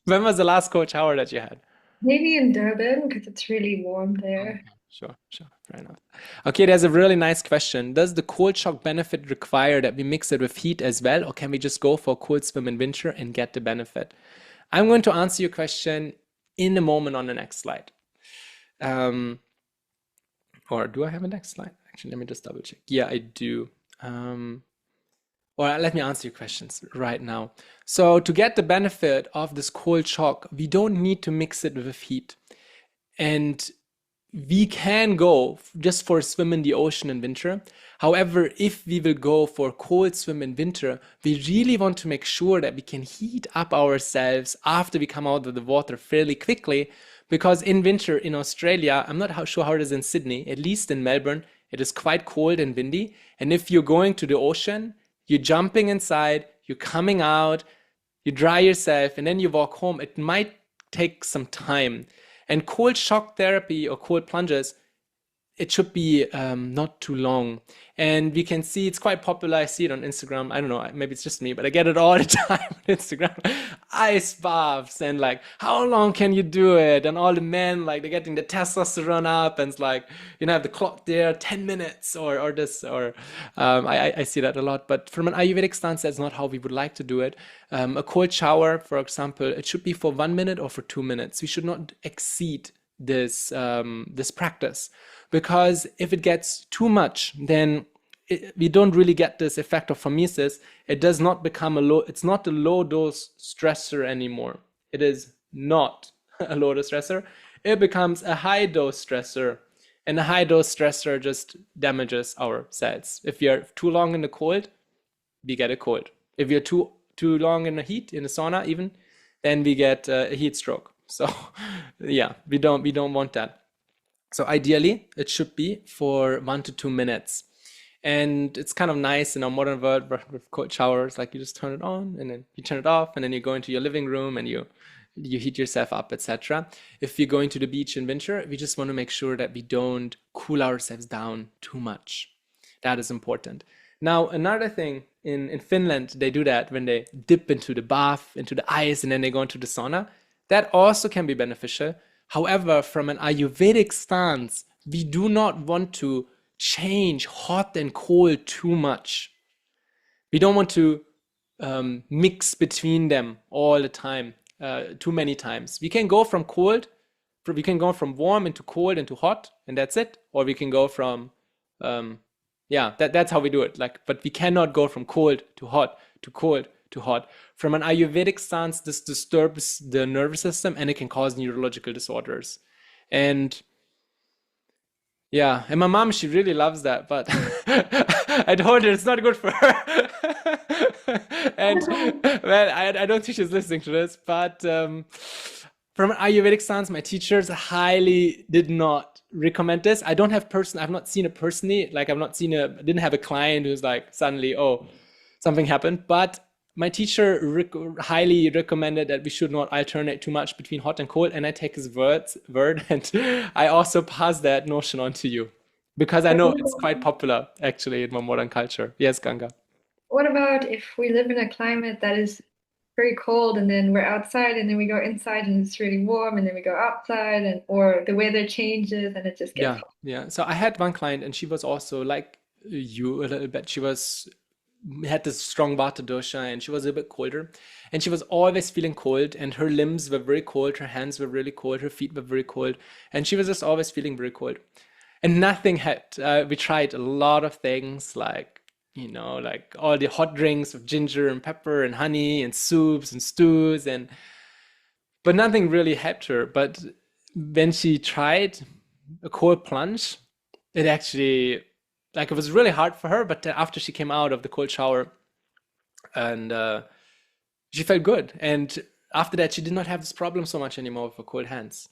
When was the last cold shower that you had? Maybe in Durban because it's really warm Okay, there. sure, fair enough. Okay, there's a really nice question. Does the cold shock benefit require that we mix it with heat as well, or can we just go for a cold swim in winter and get the benefit? I'm going to answer your question in a moment on the next slide. Um, or do I have a next slide? Actually, let me just double check. Yeah, I do. Or let me answer your questions right now. So to get the benefit of this cold shock, we don't need to mix it with heat. And we can go just for a swim in the ocean in winter. However, if we will go for a cold swim in winter, we really want to make sure that we can heat up ourselves after we come out of the water fairly quickly. Because in winter in Australia, I'm not sure how it is in Sydney, at least in Melbourne, it is quite cold and windy. And if you're going to the ocean, you're jumping inside, you're coming out, you dry yourself, and then you walk home. It might take some time. And cold shock therapy or cold plunges, it should be not too long. And we can see it's quite popular. I see it on Instagram. I don't know, maybe it's just me, but I get it all the time on Instagram. Ice baths and like, how long can you do it? And all the men, like, they're getting the testosterone up, and it's like, have the clock there, 10 minutes or this, or I see that a lot. But from an Ayurvedic stance, that's not how we would like to do it. A cold shower, for example, it should be for 1 minute or for 2 minutes. We should not exceed this practice, because if it gets too much, then we don't really get this effect of hormesis. It does not become it's not a low dose stressor anymore. It is not a low dose stressor. It becomes a high dose stressor, and a high dose stressor just damages our cells. If you're too long in the cold, we get a cold. If you're too long in the heat, in the sauna even, then we get a heat stroke. So yeah, we don't want that. So ideally, it should be for 1 to 2 minutes. And it's kind of nice in our modern world with cold showers, like you just turn it on and then you turn it off, and then you go into your living room and you heat yourself up, etc. If you're going to the beach in winter, we just want to make sure that we don't cool ourselves down too much. That is important. Now, another thing, in Finland, they do that when they dip into the bath, into the ice, and then they go into the sauna. That also can be beneficial. However, from an Ayurvedic stance, we do not want to change hot and cold too much. We don't want to mix between them all the time, too many times. We can go from warm into cold into hot, and that's it. Or we can go from, that's how we do it. But we cannot go from cold to hot to cold to hot. From an Ayurvedic stance, this disturbs the nervous system, and it can cause neurological disorders. And yeah, and my mom, she really loves that, but I told her it's not good for her. And well, I don't think she's listening to this, but from an Ayurvedic stance, my teachers highly did not recommend this. I've not seen it personally. Like didn't have a client who's like suddenly, oh, something happened. But my teacher highly recommended that we should not alternate too much between hot and cold. And I take his word, and I also pass that notion on to you because I know it's quite popular actually in more modern culture. Yes, Ganga. What about if we live in a climate that is very cold and then we're outside and then we go inside and it's really warm and then we go outside or the weather changes and it just gets Yeah, hot. yeah. So I had one client and she was also like you a little bit. She had this strong Vata dosha and she was a bit colder and she was always feeling cold and her limbs were very cold, her hands were really cold, her feet were very cold, and she was just always feeling very cold. And nothing helped. We tried a lot of things like, like all the hot drinks with ginger and pepper and honey and soups and stews, but nothing really helped her. But when she tried a cold plunge, it actually, like, it was really hard for her. But after she came out of the cold shower, and she felt good. And after that, she did not have this problem so much anymore with her cold hands.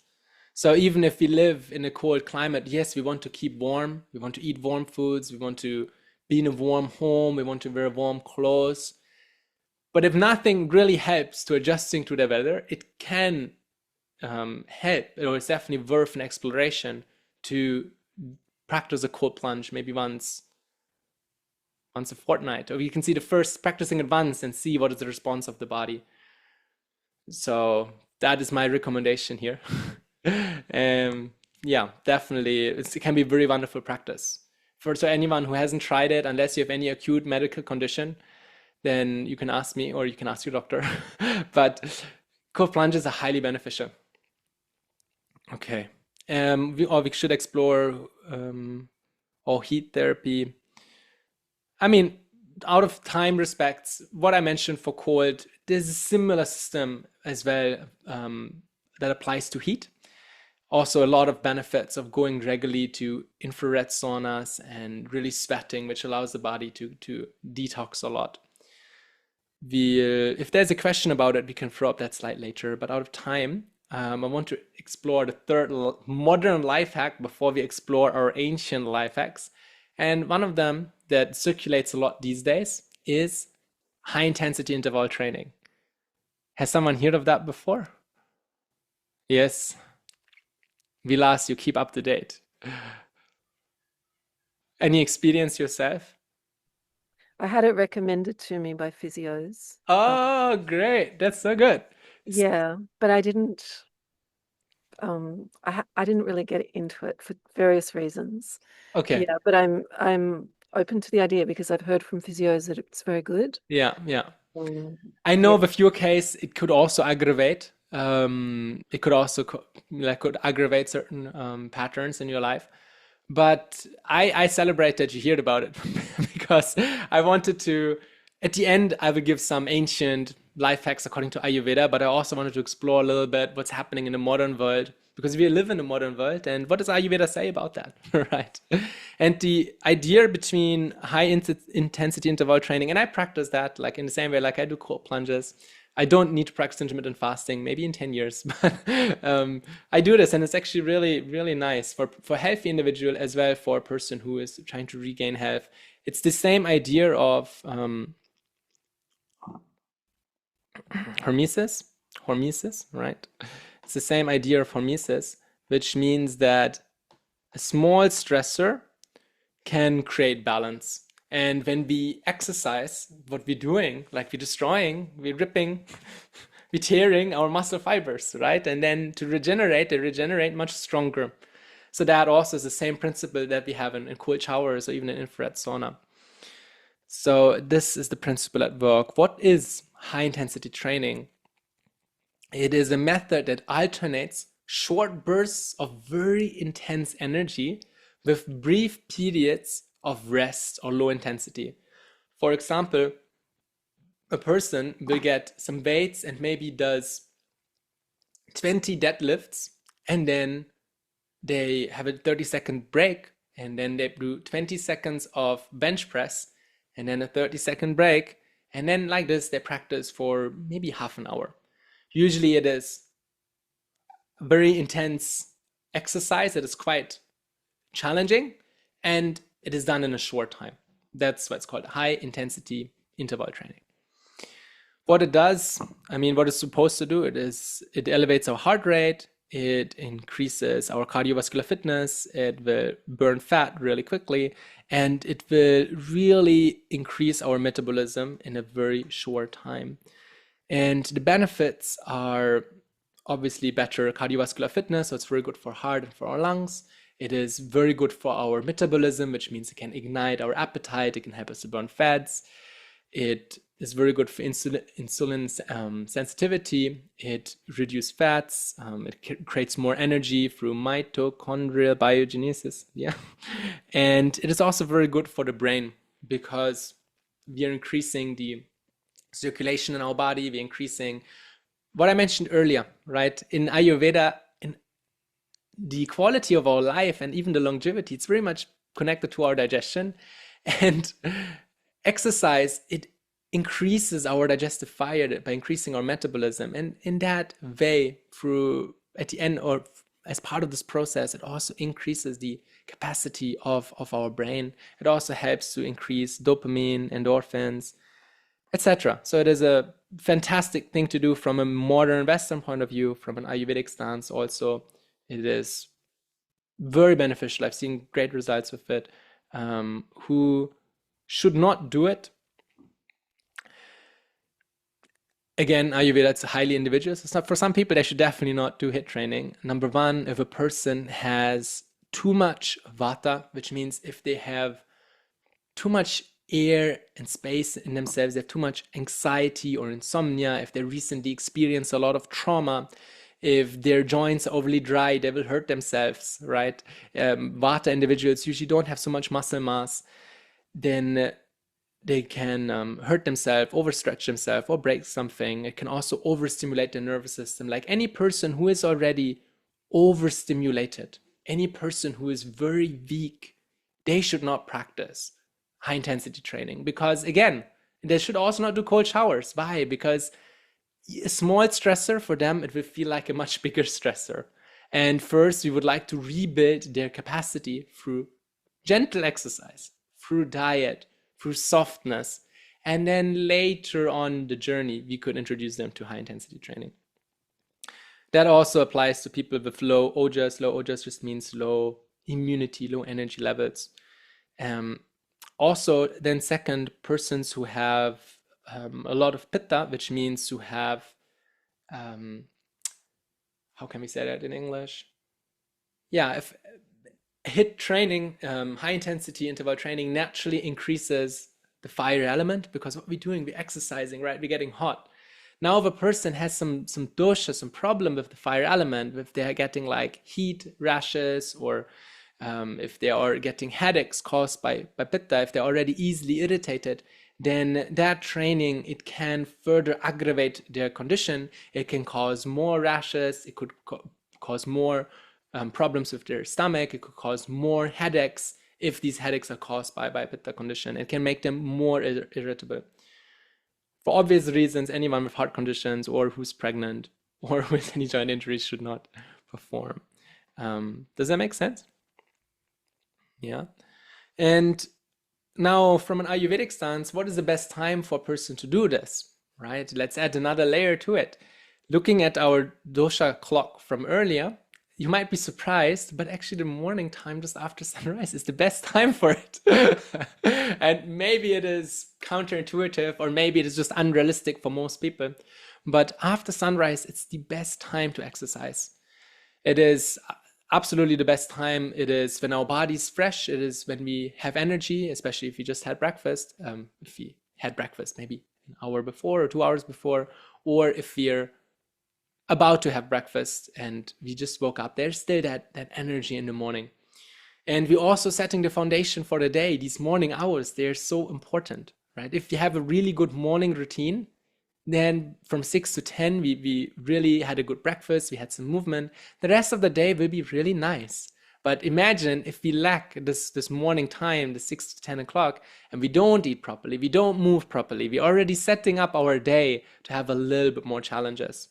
So even if we live in a cold climate, yes, we want to keep warm. We want to eat warm foods. We want to be in a warm home. We want to wear warm clothes. But if nothing really helps to adjusting to the weather, it can help, or it's definitely worth an exploration to practice a cold plunge maybe once a fortnight. Or you can see the first practicing it once and see what is the response of the body. So that is my recommendation here. Yeah, definitely. It can be very wonderful practice. So anyone who hasn't tried it, unless you have any acute medical condition, then you can ask me or you can ask your doctor. But cold plunges are highly beneficial. Okay. We should explore heat therapy. I mean, out of time respects, what I mentioned for cold, there's a similar system as well that applies to heat. Also, a lot of benefits of going regularly to infrared saunas and really sweating, which allows the body to detox a lot. If there's a question about it, we can throw up that slide later. But out of time, I want to explore the third modern life hack before we explore our ancient life hacks. And one of them that circulates a lot these days is high intensity interval training. Has someone heard of that before? Yes. Vilas, you keep up to date. Any experience yourself? I had it recommended to me by physios. Oh, great. That's so good. Yeah, but I didn't I didn't really get into it for various reasons. Okay. Yeah, but I'm open to the idea because I've heard from physios that it's very good. Yeah. I know with your case, it could also aggravate. It could also could aggravate certain patterns in your life. But I celebrate that you heard about it because I wanted to, at the end, I will give some ancient life hacks according to Ayurveda, but I also wanted to explore a little bit what's happening in the modern world because we live in a modern world. And what does Ayurveda say about that? Right. And the idea between high intensity interval training, and I practice that like in the same way, like I do cold plunges. I don't need to practice intermittent fasting, maybe in 10 years, but I do this and it's actually really, really nice for a healthy individual as well for a person who is trying to regain health. It's the same idea of hormesis, right? It's the same idea of hormesis, which means that a small stressor can create balance. And when we exercise, what we're doing, like we're destroying, we're ripping, we're tearing our muscle fibers, right? And then to regenerate, they regenerate much stronger. So that also is the same principle that we have in cold showers or even in infrared sauna. So this is the principle at work. What is high intensity training? It is a method that alternates short bursts of very intense energy with brief periods of rest or low intensity. For example, a person will get some weights and maybe does 20 deadlifts and then they have a 30-second break and then they do 20 seconds of bench press, and then a 30-second break, and then like this they practice for maybe half an hour. Usually it is a very intense exercise. It is quite challenging, and it is done in a short time. That's what's called high intensity interval training. What it does, what it's supposed to do, it elevates our heart rate, it increases our cardiovascular fitness, it will burn fat really quickly, and it will really increase our metabolism in a very short time. And the benefits are obviously better cardiovascular fitness, so it's very good for heart and for our lungs. It is very good for our metabolism, which means it can ignite our appetite, it can help us to burn fats. It is very good for insulin sensitivity. It reduces fats. It creates more energy through mitochondrial biogenesis. Yeah, and it is also very good for the brain because we are increasing the circulation in our body. We're increasing what I mentioned earlier, right? In Ayurveda, in the quality of our life and even the longevity, it's very much connected to our digestion, and exercise, it increases our digestive fire by increasing our metabolism, and in that way, through at the end or as part of this process, it also increases the capacity of our brain. It also helps to increase dopamine, endorphins, etc. So it is a fantastic thing to do from a modern Western point of view, from an Ayurvedic stance. Also, it is very beneficial. I've seen great results with it. Who should not do it? Again, Ayurveda, it's highly individual. So it's not for some people, they should definitely not do HIIT training. Number one, if a person has too much vata, which means if they have too much air and space in themselves, they have too much anxiety or insomnia, if they recently experienced a lot of trauma, if their joints are overly dry, they will hurt themselves, right? Vata individuals usually don't have so much muscle mass, then they can hurt themselves, overstretch themselves, or break something. It can also overstimulate the nervous system. Like any person who is already overstimulated, any person who is very weak, they should not practice high intensity training, because again, they should also not do cold showers. Why? Because a small stressor for them, it will feel like a much bigger stressor. And first, we would like to rebuild their capacity through gentle exercise, through diet, through softness, and then later on the journey, we could introduce them to high intensity training. That also applies to people with low ojas. Low ojas just means low immunity, low energy levels. Also, then second, persons who have a lot of pitta, which means who have, how can we say that in English? Yeah, if HIIT training, high intensity interval training, naturally increases the fire element, because what we're doing, we're exercising, right? We're getting hot. Now, if a person has some dosha, some problem with the fire element, if they're getting like heat rashes, or if they are getting headaches caused by pitta, if they're already easily irritated, then that training, it can further aggravate their condition. It can cause more rashes. It could cause more problems with their stomach. It could cause more headaches if these headaches are caused by pitta condition. It can make them more irritable. For obvious reasons, anyone with heart conditions or who's pregnant or with any joint injuries should not perform. Does that make sense? Yeah. And now, from an Ayurvedic stance, what is the best time for a person to do this, right? Let's add another layer to it. Looking at our dosha clock from earlier, you might be surprised, but actually the morning time just after sunrise is the best time for it. And maybe it is counterintuitive, or maybe it is just unrealistic for most people. But after sunrise, it's the best time to exercise. It is absolutely the best time. It is when our body's fresh. It is when we have energy, especially if we just had breakfast. If we had breakfast maybe an hour before or 2 hours before, or if we're about to have breakfast and we just woke up, there's still that energy in the morning. And we're also setting the foundation for the day. These morning hours, they're so important, right? If you have a really good morning routine, then from 6 to 10, we really had a good breakfast, we had some movement. The rest of the day will be really nice, But imagine if we lack this morning time, the 6 to 10 o'clock, and we don't eat properly, we don't move properly, we're already setting up our day to have a little bit more challenges.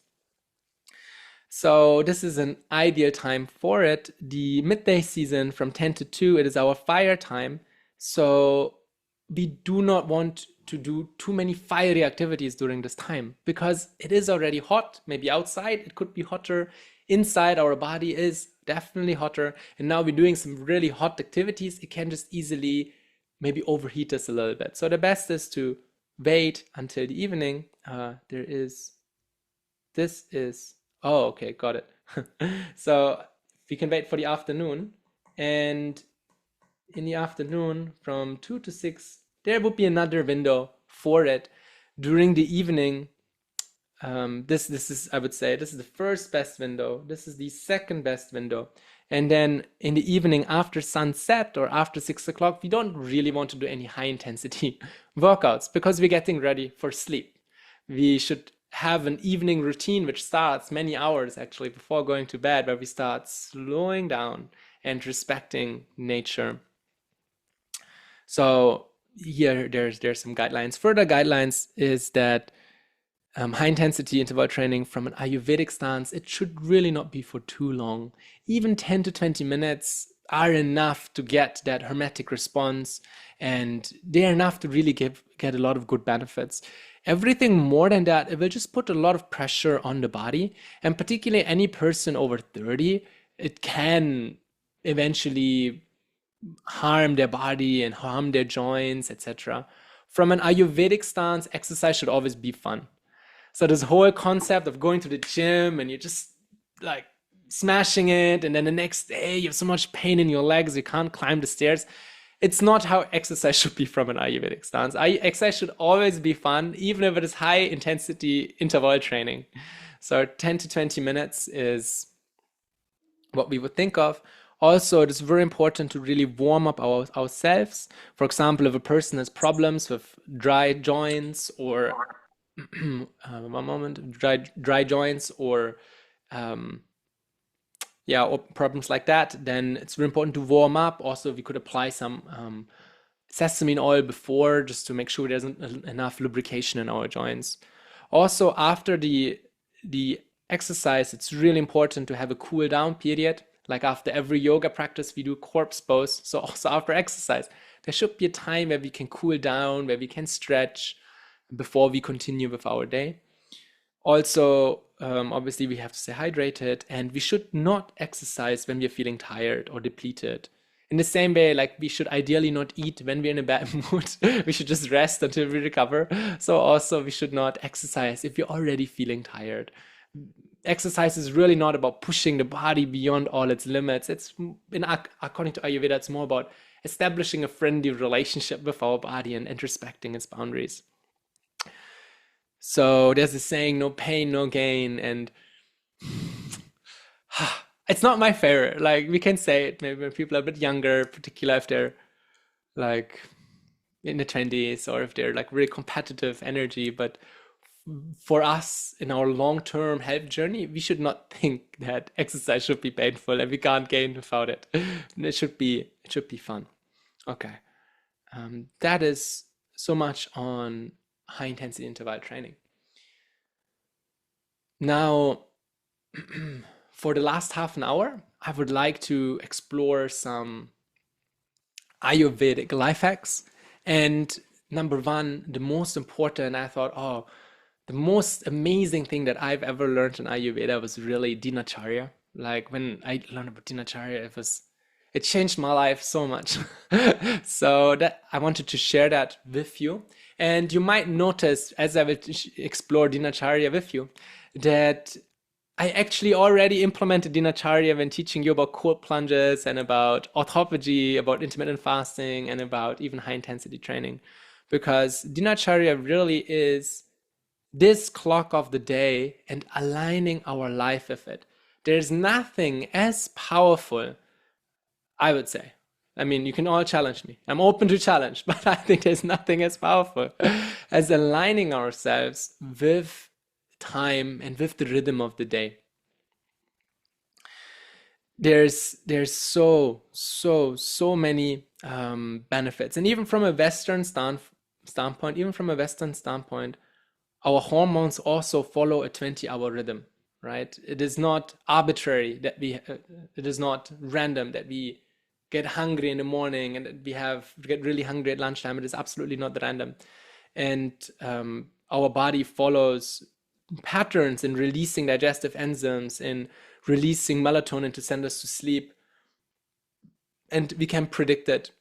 So this is an ideal time for it. The midday season from 10 to 2, it is our fire time. So we do not want to do too many fiery activities during this time because it is already hot. Maybe outside it could be hotter. Inside our body is definitely hotter. And now we're doing some really hot activities. It can just easily maybe overheat us a little bit. So the best is to wait until the evening. Oh, okay, got it. So we can wait for the afternoon, and in the afternoon from 2 to 6, there would be another window for it. During the evening, this is, I would say, this is the first best window. This is the second best window. And then in the evening after sunset or after 6 o'clock, we don't really want to do any high intensity workouts because we're getting ready for sleep. We should have an evening routine which starts many hours actually before going to bed, where we start slowing down and respecting nature. So here there's some guidelines. Further guidelines is that high intensity interval training from an Ayurvedic stance, it should really not be for too long. Even 10 to 20 minutes are enough to get that hermetic response, and they're enough to really get a lot of good benefits. Everything more than that, it will just put a lot of pressure on the body, and particularly any person over 30, it can eventually harm their body and harm their joints, etc. From an Ayurvedic stance, exercise should always be fun. So this whole concept of going to the gym and you're just like smashing it, and then the next day you have so much pain in your legs you can't climb the stairs, it's not how exercise should be from an Ayurvedic stance. Exercise should always be fun, even if it is high intensity interval training. So 10 to 20 minutes is what we would think of. Also, it is very important to really warm up ourselves. For example, if a person has problems with dry joints or dry joints or or problems like that, then it's very important to warm up. Also, we could apply some sesame oil before, just to make sure there's enough lubrication in our joints. Also, after the exercise, it's really important to have a cool down period. Like after every yoga practice, we do corpse pose. So also after exercise, there should be a time where we can cool down, where we can stretch before we continue with our day. Also, obviously we have to stay hydrated, and we should not exercise when we're feeling tired or depleted. In the same way, like we should ideally not eat when we're in a bad mood. We should just rest until we recover. So also we should not exercise if you're already feeling tired. Exercise is really not about pushing the body beyond all its limits. According to Ayurveda, it's more about establishing a friendly relationship with our body and respecting its boundaries. So there's this saying, no pain, no gain. And it's not my favorite. Like we can say it maybe when people are a bit younger, particularly if they're like in the 20s or if they're like really competitive energy. But for us in our long-term health journey, we should not think that exercise should be painful and we can't gain without it. It should be fun. Okay. That is so much on high intensity interval training. Now, for the last half an hour, I would like to explore some Ayurvedic life hacks. And number one, the most important, I thought, the most amazing thing that I've ever learned in Ayurveda was really Dinacharya. Like when I learned about Dinacharya, it changed my life so much. So that I wanted to share that with you. And you might notice as I will explore Dinacharya with you that I actually already implemented Dinacharya when teaching you about cold plunges and about autophagy, about intermittent fasting, and about even high intensity training. Because Dinacharya really is this clock of the day and aligning our life with it. There's nothing as powerful, I would say. I mean, you can all challenge me. I'm open to challenge, but I think there's nothing as powerful as aligning ourselves with time and with the rhythm of the day. there's so many benefits. And even from a Western standpoint, our hormones also follow a 20-hour rhythm, right? It is not arbitrary that it is not random that we get hungry in the morning and that we get really hungry at lunchtime. It is absolutely not random. And our body follows patterns in releasing digestive enzymes, in releasing melatonin to send us to sleep. And we can predict it.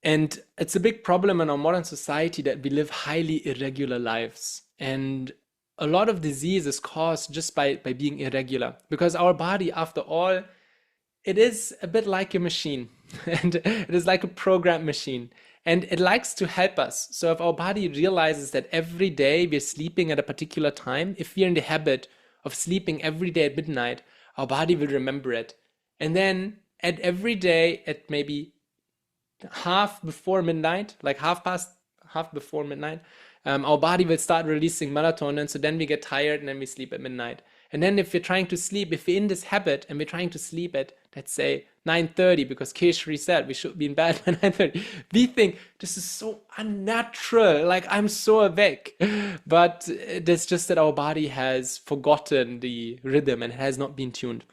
And it's a big problem in our modern society that we live highly irregular lives. And a lot of disease is caused just by being irregular, because our body, after all, it is a bit like a machine and it is like a programmed machine, and it likes to help us. So if our body realizes that every day we're sleeping at a particular time, if we're in the habit of sleeping every day at midnight, our body will remember it. And then at every day at maybe half before midnight, like half before midnight, our body will start releasing melatonin. So then we get tired and then we sleep at midnight. And then if we're trying to sleep, if we're in this habit and we're trying to sleep at, let's say, 9:30, because Keshri said we should be in bed by 9:30, we think this is so unnatural, like I'm so awake. But it's just that our body has forgotten the rhythm and it has not been tuned.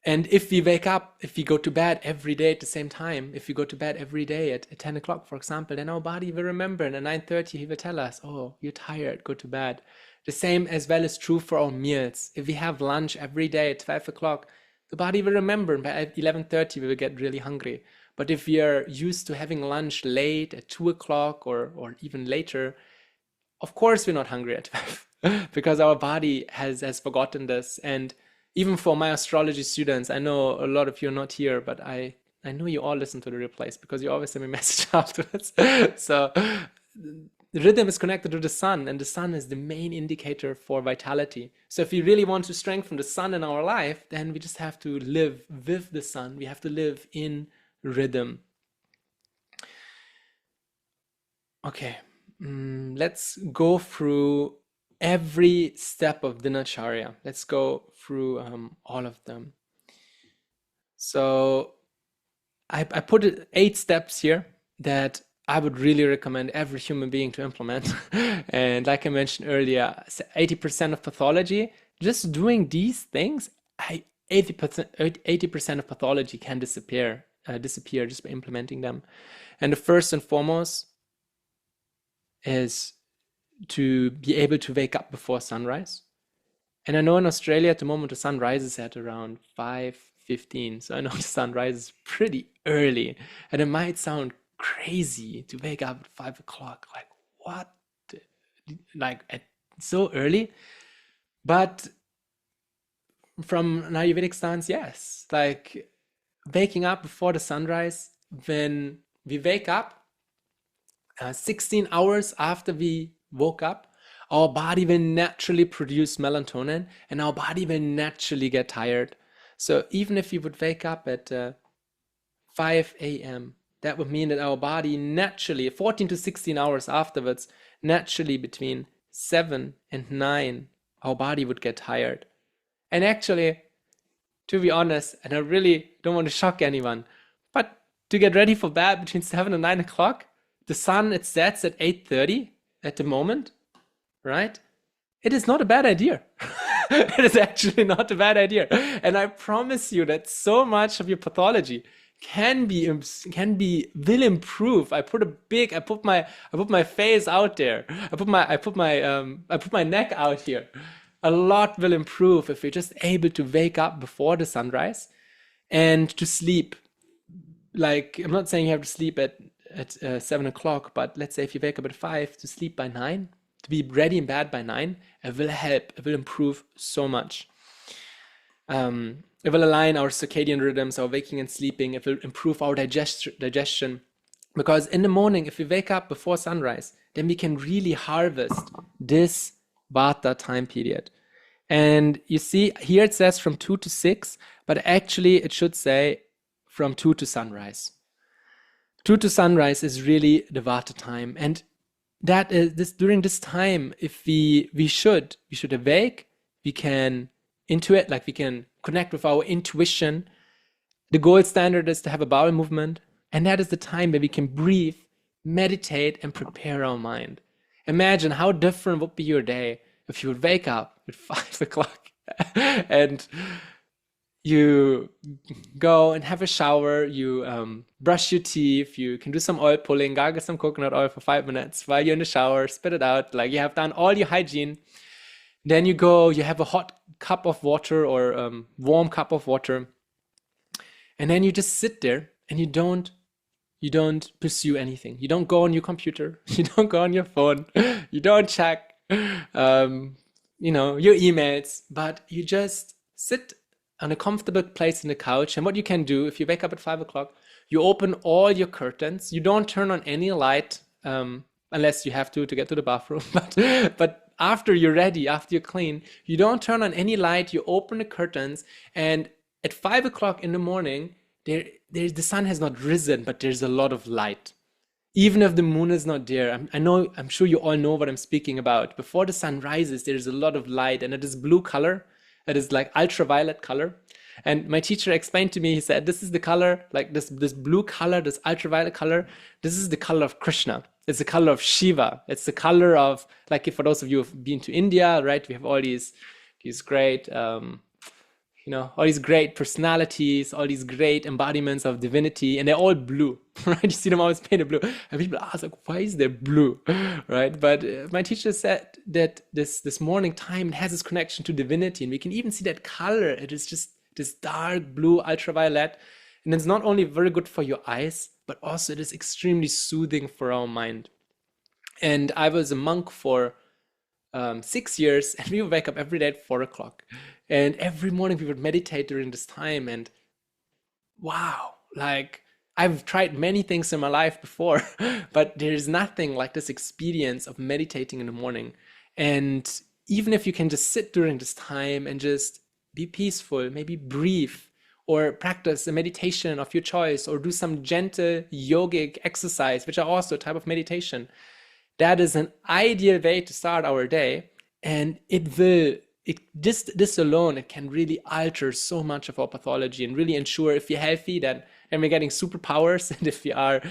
And if we wake up, if we go to bed every day at the same time, if we go to bed every day at 10 o'clock, for example, then our body will remember, and at 9:30 he will tell us, oh, you're tired, go to bed. The same as well is true for our meals. If we have lunch every day at 12 o'clock, the body will remember, and by 11:30 we will get really hungry. But if we are used to having lunch late at 2 o'clock or even later, of course we're not hungry at 12 because our body has forgotten this. And even for my astrology students, I know a lot of you are not here, but I know you all listen to the replays because you always send me a message afterwards. So the rhythm is connected to the sun, and the sun is the main indicator for vitality. So if we really want to strengthen the sun in our life, then we just have to live with the sun. We have to live in rhythm. Okay, let's go through every step of Dinacharya. Let's go through all of them. So I put 8 steps here that I would really recommend every human being to implement. And like I mentioned earlier, 80% of pathology, just doing these things, 80% of pathology can disappear just by implementing them. And the first and foremost is to be able to wake up before sunrise. And I know in Australia at the moment the sun rises at around 5:15, so I know the sun rises pretty early, and it might sound crazy to wake up at 5 o'clock, like what, like at so early. But from an Ayurvedic stance, yes, like waking up before the sunrise, when we wake up 16 hours after we woke up, our body will naturally produce melatonin and our body will naturally get tired. So even if we would wake up at 5 a.m., that would mean that our body naturally, 14 to 16 hours afterwards, naturally between 7 and 9, our body would get tired. And actually, to be honest, and I really don't want to shock anyone, but to get ready for bed between 7 and 9 o'clock, the sun, it sets at 8:30 at the moment, right? It is not a bad idea. It is actually not a bad idea. And I promise you that so much of your pathology will improve. I put my face out there. I put my neck out here. A lot will improve if you're just able to wake up before the sunrise and to sleep. Like, I'm not saying you have to sleep at 7 o'clock, but let's say if you wake up at 5, to sleep by 9, to be ready in bed by 9, it will help. It will improve so much. It will align our circadian rhythms, our waking and sleeping. It will improve our digestion. Because in the morning, if we wake up before sunrise, then we can really harvest this Vata time period. And you see, here it says from 2 to 6, but actually it should say from 2 to sunrise. 2 to sunrise is really the Vata time. And that is during this time, if we should awake, we can into it, like we can connect with our intuition. The gold standard is to have a bowel movement, and that is the time where we can breathe, meditate, and prepare our mind. Imagine how different would be your day if you would wake up at 5 o'clock and you go and have a shower, you brush your teeth, you can do some oil pulling, gargle some coconut oil for 5 minutes while you're in the shower, spit it out, like you have done all your hygiene. Then you go, you have a hot cup of water or warm cup of water, and then you just sit there and you don't pursue anything. You don't go on your computer, you don't go on your phone, you don't check your emails, but you just sit on a comfortable place in the couch. And what you can do if you wake up at 5 o'clock, you open all your curtains. You don't turn on any light unless you have to get to the bathroom. But after you're ready, after you're clean, you don't turn on any light. You open the curtains, and at 5 o'clock in the morning, the sun has not risen, but there's a lot of light. Even if the moon is not there, I'm sure you all know what I'm speaking about. Before the sun rises, there's a lot of light, and it is blue color. It is like ultraviolet color. And my teacher explained to me, he said, this is the color, like this blue color, this ultraviolet color, this is the color of Krishna. It's the color of Shiva. It's the color of, like, for those of you who've been to India, right? We have all these great, all these great personalities, all these great embodiments of divinity, and they're all blue, right? You see them always painted blue. And people ask, like, why is there blue, right? But my teacher said that this morning time has this connection to divinity, and we can even see that color. It is just this dark blue ultraviolet, and it's not only very good for your eyes, but also it is extremely soothing for our mind. And I was a monk for 6 years, and we would wake up every day at 4 o'clock. And every morning we would meditate during this time. And wow, like I've tried many things in my life before, but there's nothing like this experience of meditating in the morning. And even if you can just sit during this time and just be peaceful, maybe breathe, or practice a meditation of your choice, or do some gentle yogic exercise, which are also a type of meditation, that is an ideal way to start our day. And this alone, it can really alter so much of our pathology and really ensure if you're healthy, then we're getting superpowers. And if we are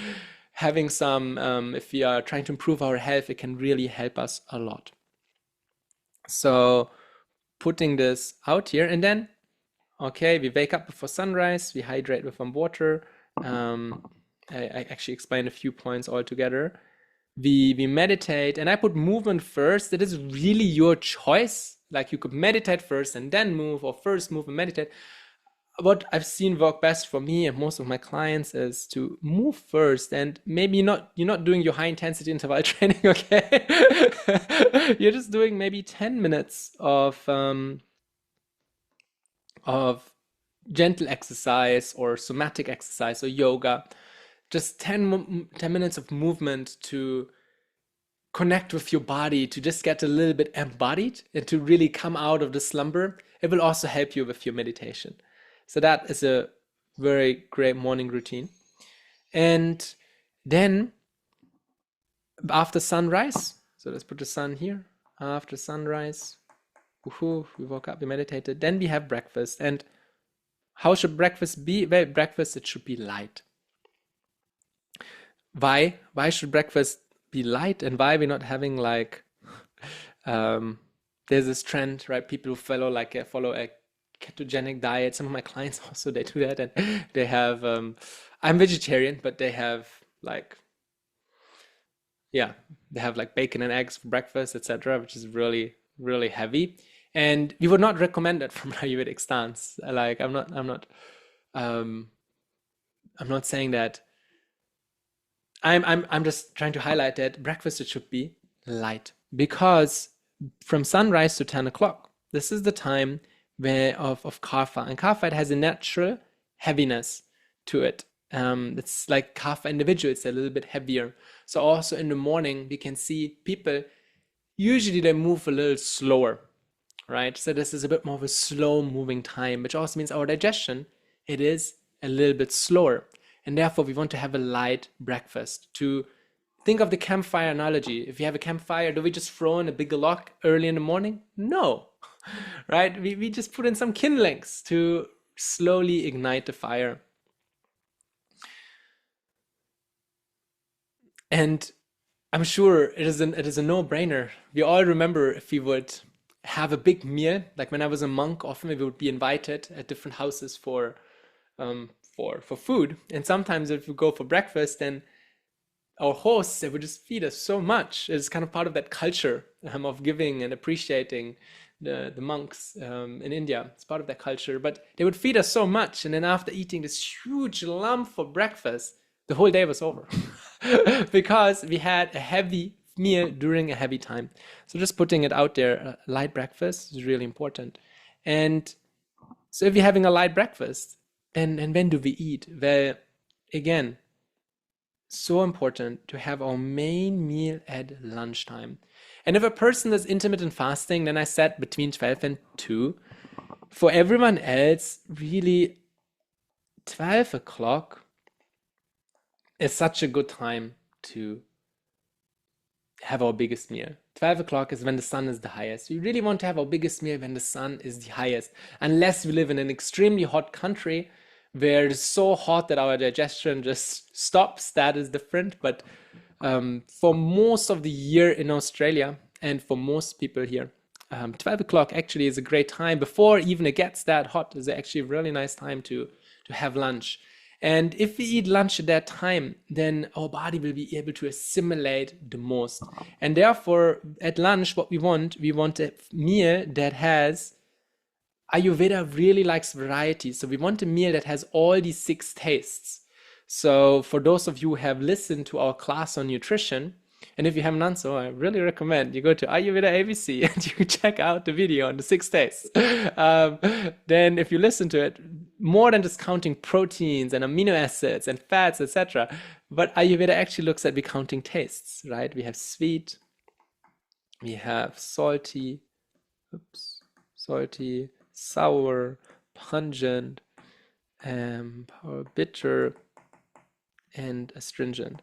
having if we are trying to improve our health, it can really help us a lot. So putting this out here, and then, okay, we wake up before sunrise, we hydrate with some water. I actually explained a few points all together. We meditate, and I put movement first. It is really your choice. Like you could meditate first and then move, or first move and meditate. What I've seen work best for me and most of my clients is to move first, and maybe you're not doing your high intensity interval training, okay? You're just doing maybe 10 minutes of gentle exercise or somatic exercise or yoga. Just 10 minutes of movement to connect with your body, to just get a little bit embodied and to really come out of the slumber. It will also help you with your meditation. So that is a very great morning routine. And then after sunrise, so let's put the sun here. After sunrise, we woke up, we meditated. Then we have breakfast. And how should breakfast be? Well, breakfast, it should be light. Why should breakfast be light, and why we're not having like there's this trend, right? People who follow a ketogenic diet. Some of my clients also, they do that, and they have I'm vegetarian, but they have like bacon and eggs for breakfast, etc., which is really, really heavy. And we would not recommend it from an Ayurvedic stance. Like I'm not saying that. I'm just trying to highlight that breakfast, it should be light, because from sunrise to 10 o'clock, this is the time of kapha, and kapha, it has a natural heaviness to it. It's like kapha individual, it's a little bit heavier. So also in the morning, we can see people, usually they move a little slower, right? So this is a bit more of a slow moving time, which also means our digestion, it is a little bit slower. And therefore, we want to have a light breakfast. To think of the campfire analogy. If you have a campfire, do we just throw in a big log early in the morning? No. right? We just put in some kindlings to slowly ignite the fire. And I'm sure it is a no-brainer. We all remember if we would have a big meal, like when I was a monk, often we would be invited at different houses for food. And sometimes if we go for breakfast, then our hosts, they would just feed us so much. It's kind of part of that culture of giving and appreciating the monks in India. It's part of that culture. But they would feed us so much, and then after eating this huge lump for breakfast, the whole day was over because we had a heavy meal during a heavy time. So just putting it out there, light breakfast is really important. And so if you're having a light breakfast, and when do we eat? Well, again, so important to have our main meal at lunchtime. And if a person does intermittent fasting, then I said between 12 and 2. For everyone else, really 12 o'clock is such a good time to have our biggest meal. 12 o'clock is when the sun is the highest. We really want to have our biggest meal when the sun is the highest, unless we live in an extremely hot country where it's so hot that our digestion just stops. That is different. But for most of the year in Australia and for most people here, 12 o'clock actually is a great time. Before even it gets that hot, is actually a really nice time to have lunch. And if we eat lunch at that time, then our body will be able to assimilate the most. And therefore, at lunch, what we want a meal that has, Ayurveda really likes variety. So we want a meal that has all these 6 tastes. So for those of you who have listened to our class on nutrition, and if you haven't done so, I really recommend you go to Ayurveda ABC and you check out the video on the 6 tastes. Then if you listen to it, more than just counting proteins and amino acids and fats, etc. But Ayurveda actually looks at counting tastes, right? We have sweet, we have salty, sour, pungent, bitter, and astringent.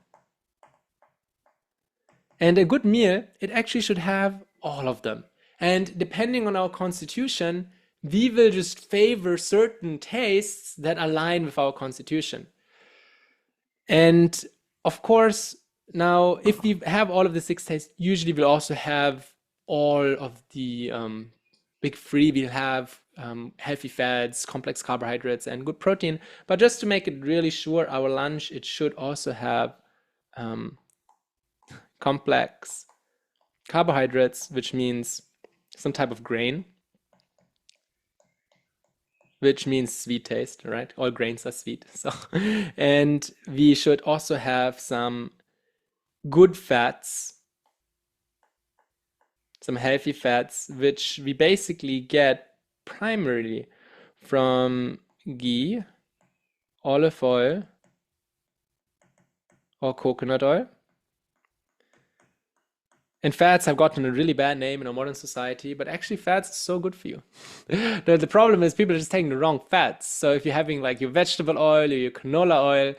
And a good meal, it actually should have all of them. And depending on our constitution, we will just favor certain tastes that align with our constitution. And of course, now if we have all of the 6 tastes, usually we'll also have all of the big 3. We'll have healthy fats, complex carbohydrates, and good protein. But just to make it really sure, our lunch, it should also have complex carbohydrates, which means some type of grain, which means sweet taste, right? All grains are sweet. So, and we should also have some good fats, some healthy fats, which we basically get primarily from ghee, olive oil, or coconut oil. And fats have gotten a really bad name in our modern society, but actually fats are so good for you. The problem is people are just taking the wrong fats. So if you're having like your vegetable oil or your canola oil,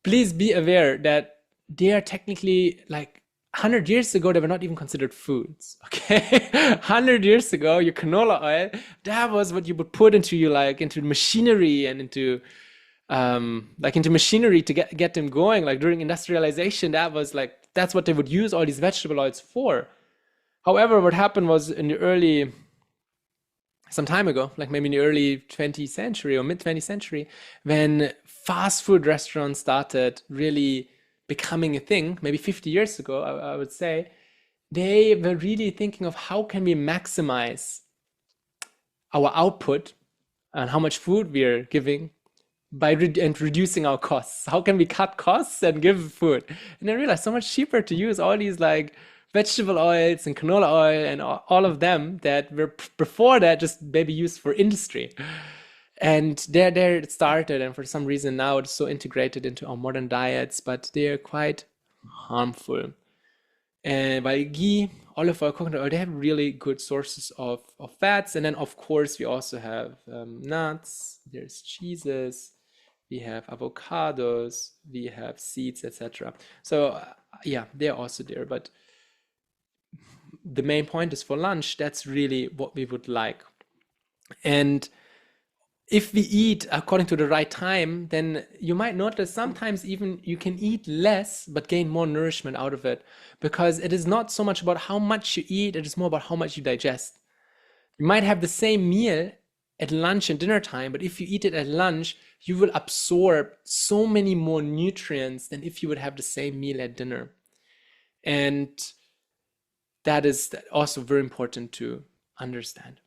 please be aware that they are technically like 100 years ago, they were not even considered foods, okay? 100 years ago, your canola oil, that was what you would put into your into machinery and into into machinery to get them going. Like during industrialization, that was like, that's what they would use all these vegetable oils for. However, what happened was in the some time ago, like maybe in the early 20th century or mid 20th century, when fast food restaurants started really becoming a thing, maybe 50 years ago, I would say, they were really thinking of how can we maximize our output and how much food we're giving by reducing our costs. How can we cut costs and give food? And I realized so much cheaper to use all these like vegetable oils and canola oil and all of them that were before that just maybe used for industry. And there it started, and for some reason now it's so integrated into our modern diets, but they are quite harmful. And by ghee, olive oil, coconut oil, they have really good sources of fats. And then of course we also have nuts, there's cheeses, we have avocados, we have seeds, etc. So yeah, they're also there. But the main point is for lunch, that's really what we would like. And if we eat according to the right time, then you might notice sometimes even you can eat less but gain more nourishment out of it, because it is not so much about how much you eat, it is more about how much you digest. You might have the same meal at lunch and dinner time, but if you eat it at lunch, you will absorb so many more nutrients than if you would have the same meal at dinner. And that is also very important to understand.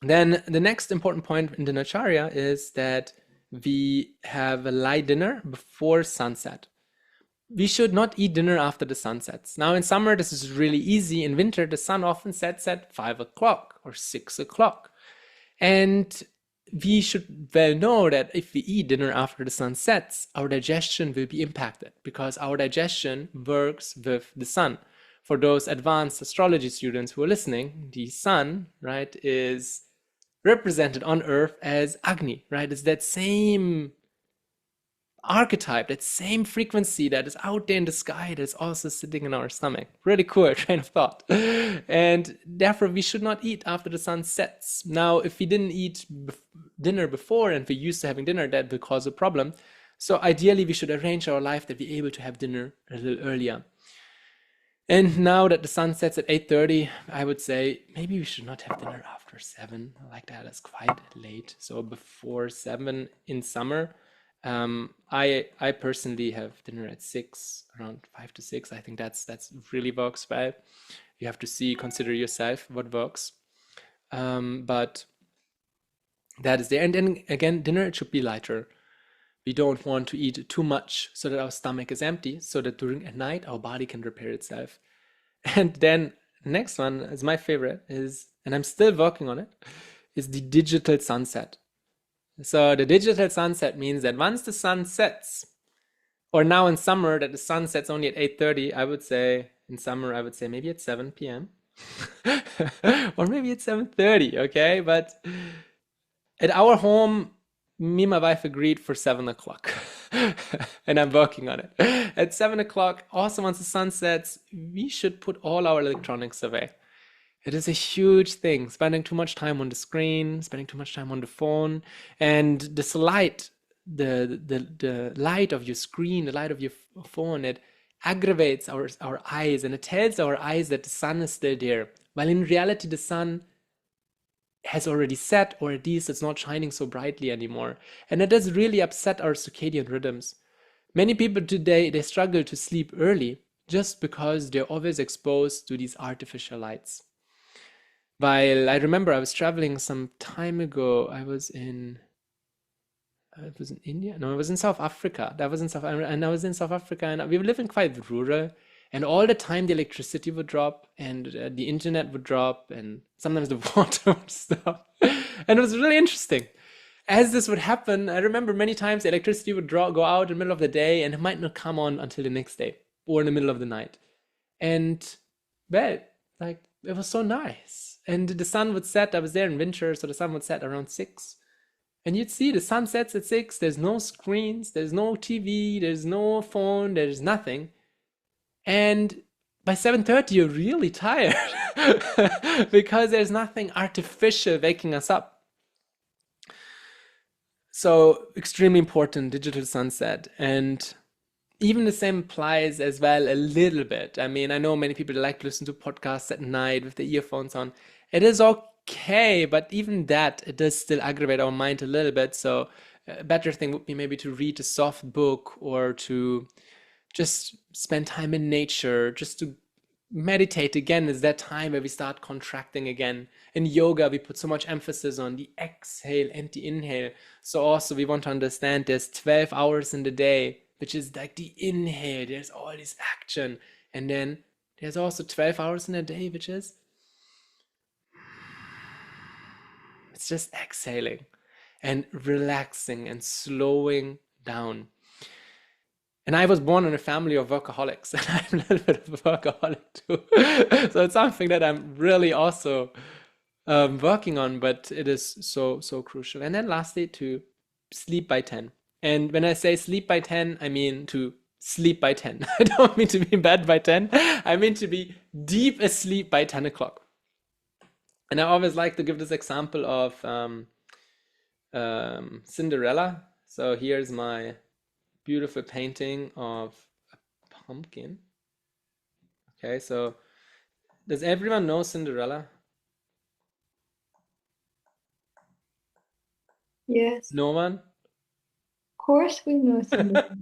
Then the next important point in Dinacharya is that we have a light dinner before sunset. We should not eat dinner after the sun sets. Now in summer, this is really easy. In winter, the sun often sets at 5 o'clock or 6 o'clock. And we should well know that if we eat dinner after the sun sets, our digestion will be impacted, because our digestion works with the sun. For those advanced astrology students who are listening, the sun, right, is represented on Earth as Agni, right? It's that same archetype, that same frequency that is out there in the sky that is also sitting in our stomach. Really cool train of thought. And therefore we should not eat after the sun sets. Now, if we didn't eat dinner before and we're used to having dinner, that will cause a problem. So ideally we should arrange our life that we're able to have dinner a little earlier. And now that the sun sets at 8:30, I would say maybe we should not have dinner after 7. Like that is quite late. So before 7 in summer. I personally have dinner at 6, around 5 to 6. I think that's really works well. You have to consider yourself what works. But that is there. And then again, dinner, it should be lighter. We don't want to eat too much so that our stomach is empty, so that during at night our body can repair itself. And then next one is my favorite, and I'm still working on it, is the digital sunset. So the digital sunset means that once the sun sets, or now in summer that the sun sets only at 8:30, I would say in summer, I would say maybe at 7 p.m. or maybe at 7:30, okay? But at our home, me and my wife agreed for 7 o'clock. And I'm working on it. At 7 o'clock, also once the sun sets, we should put all our electronics away. It is a huge thing, spending too much time on the screen, spending too much time on the phone, and this light, the light of your screen, the light of your phone, it aggravates our eyes, and it tells our eyes that the sun is still there, while in reality the sun has already set, or at least it's not shining so brightly anymore. And it does really upset our circadian rhythms. Many people today, they struggle to sleep early just because they're always exposed to these artificial lights. While I remember I was traveling some time ago, I was in India? No, I was in South Africa. I was in South Africa, and we were living quite rural, and all the time the electricity would drop, and the internet would drop, and sometimes the water would stop. And it was really interesting. As this would happen, I remember many times the electricity would go out in the middle of the day, and it might not come on until the next day or in the middle of the night. And well, like, it was so nice. And the sun would set. I was there in winter, so the sun would set around 6. And you'd see the sun sets at 6. There's no screens, there's no TV, there's no phone, there's nothing. And by 7:30, you're really tired because there's nothing artificial waking us up. So extremely important, digital sunset. And even the same applies as well a little bit. I mean, I know many people like to listen to podcasts at night with the earphones on. It is okay, but even that, it does still aggravate our mind a little bit. So a better thing would be maybe to read a soft book, or to just spend time in nature, just to meditate. Again, is that time where we start contracting again. In yoga, we put so much emphasis on the exhale and the inhale. So also we want to understand there's 12 hours in the day, which is like the inhale, there's all this action. And then there's also 12 hours in a day, which is, it's just exhaling and relaxing and slowing down. And I was born in a family of workaholics, and I'm a little bit of a workaholic too. So it's something that I'm really also working on, but it is so crucial. And then lastly, to sleep by 10. And when I say sleep by 10, I mean to sleep by 10. I don't mean to be in bed by 10. I mean to be deep asleep by 10 o'clock. And I always like to give this example of Cinderella. So here's my beautiful painting of a pumpkin. Okay, so does everyone know Cinderella? Yes, No one? of course we know Cinderella.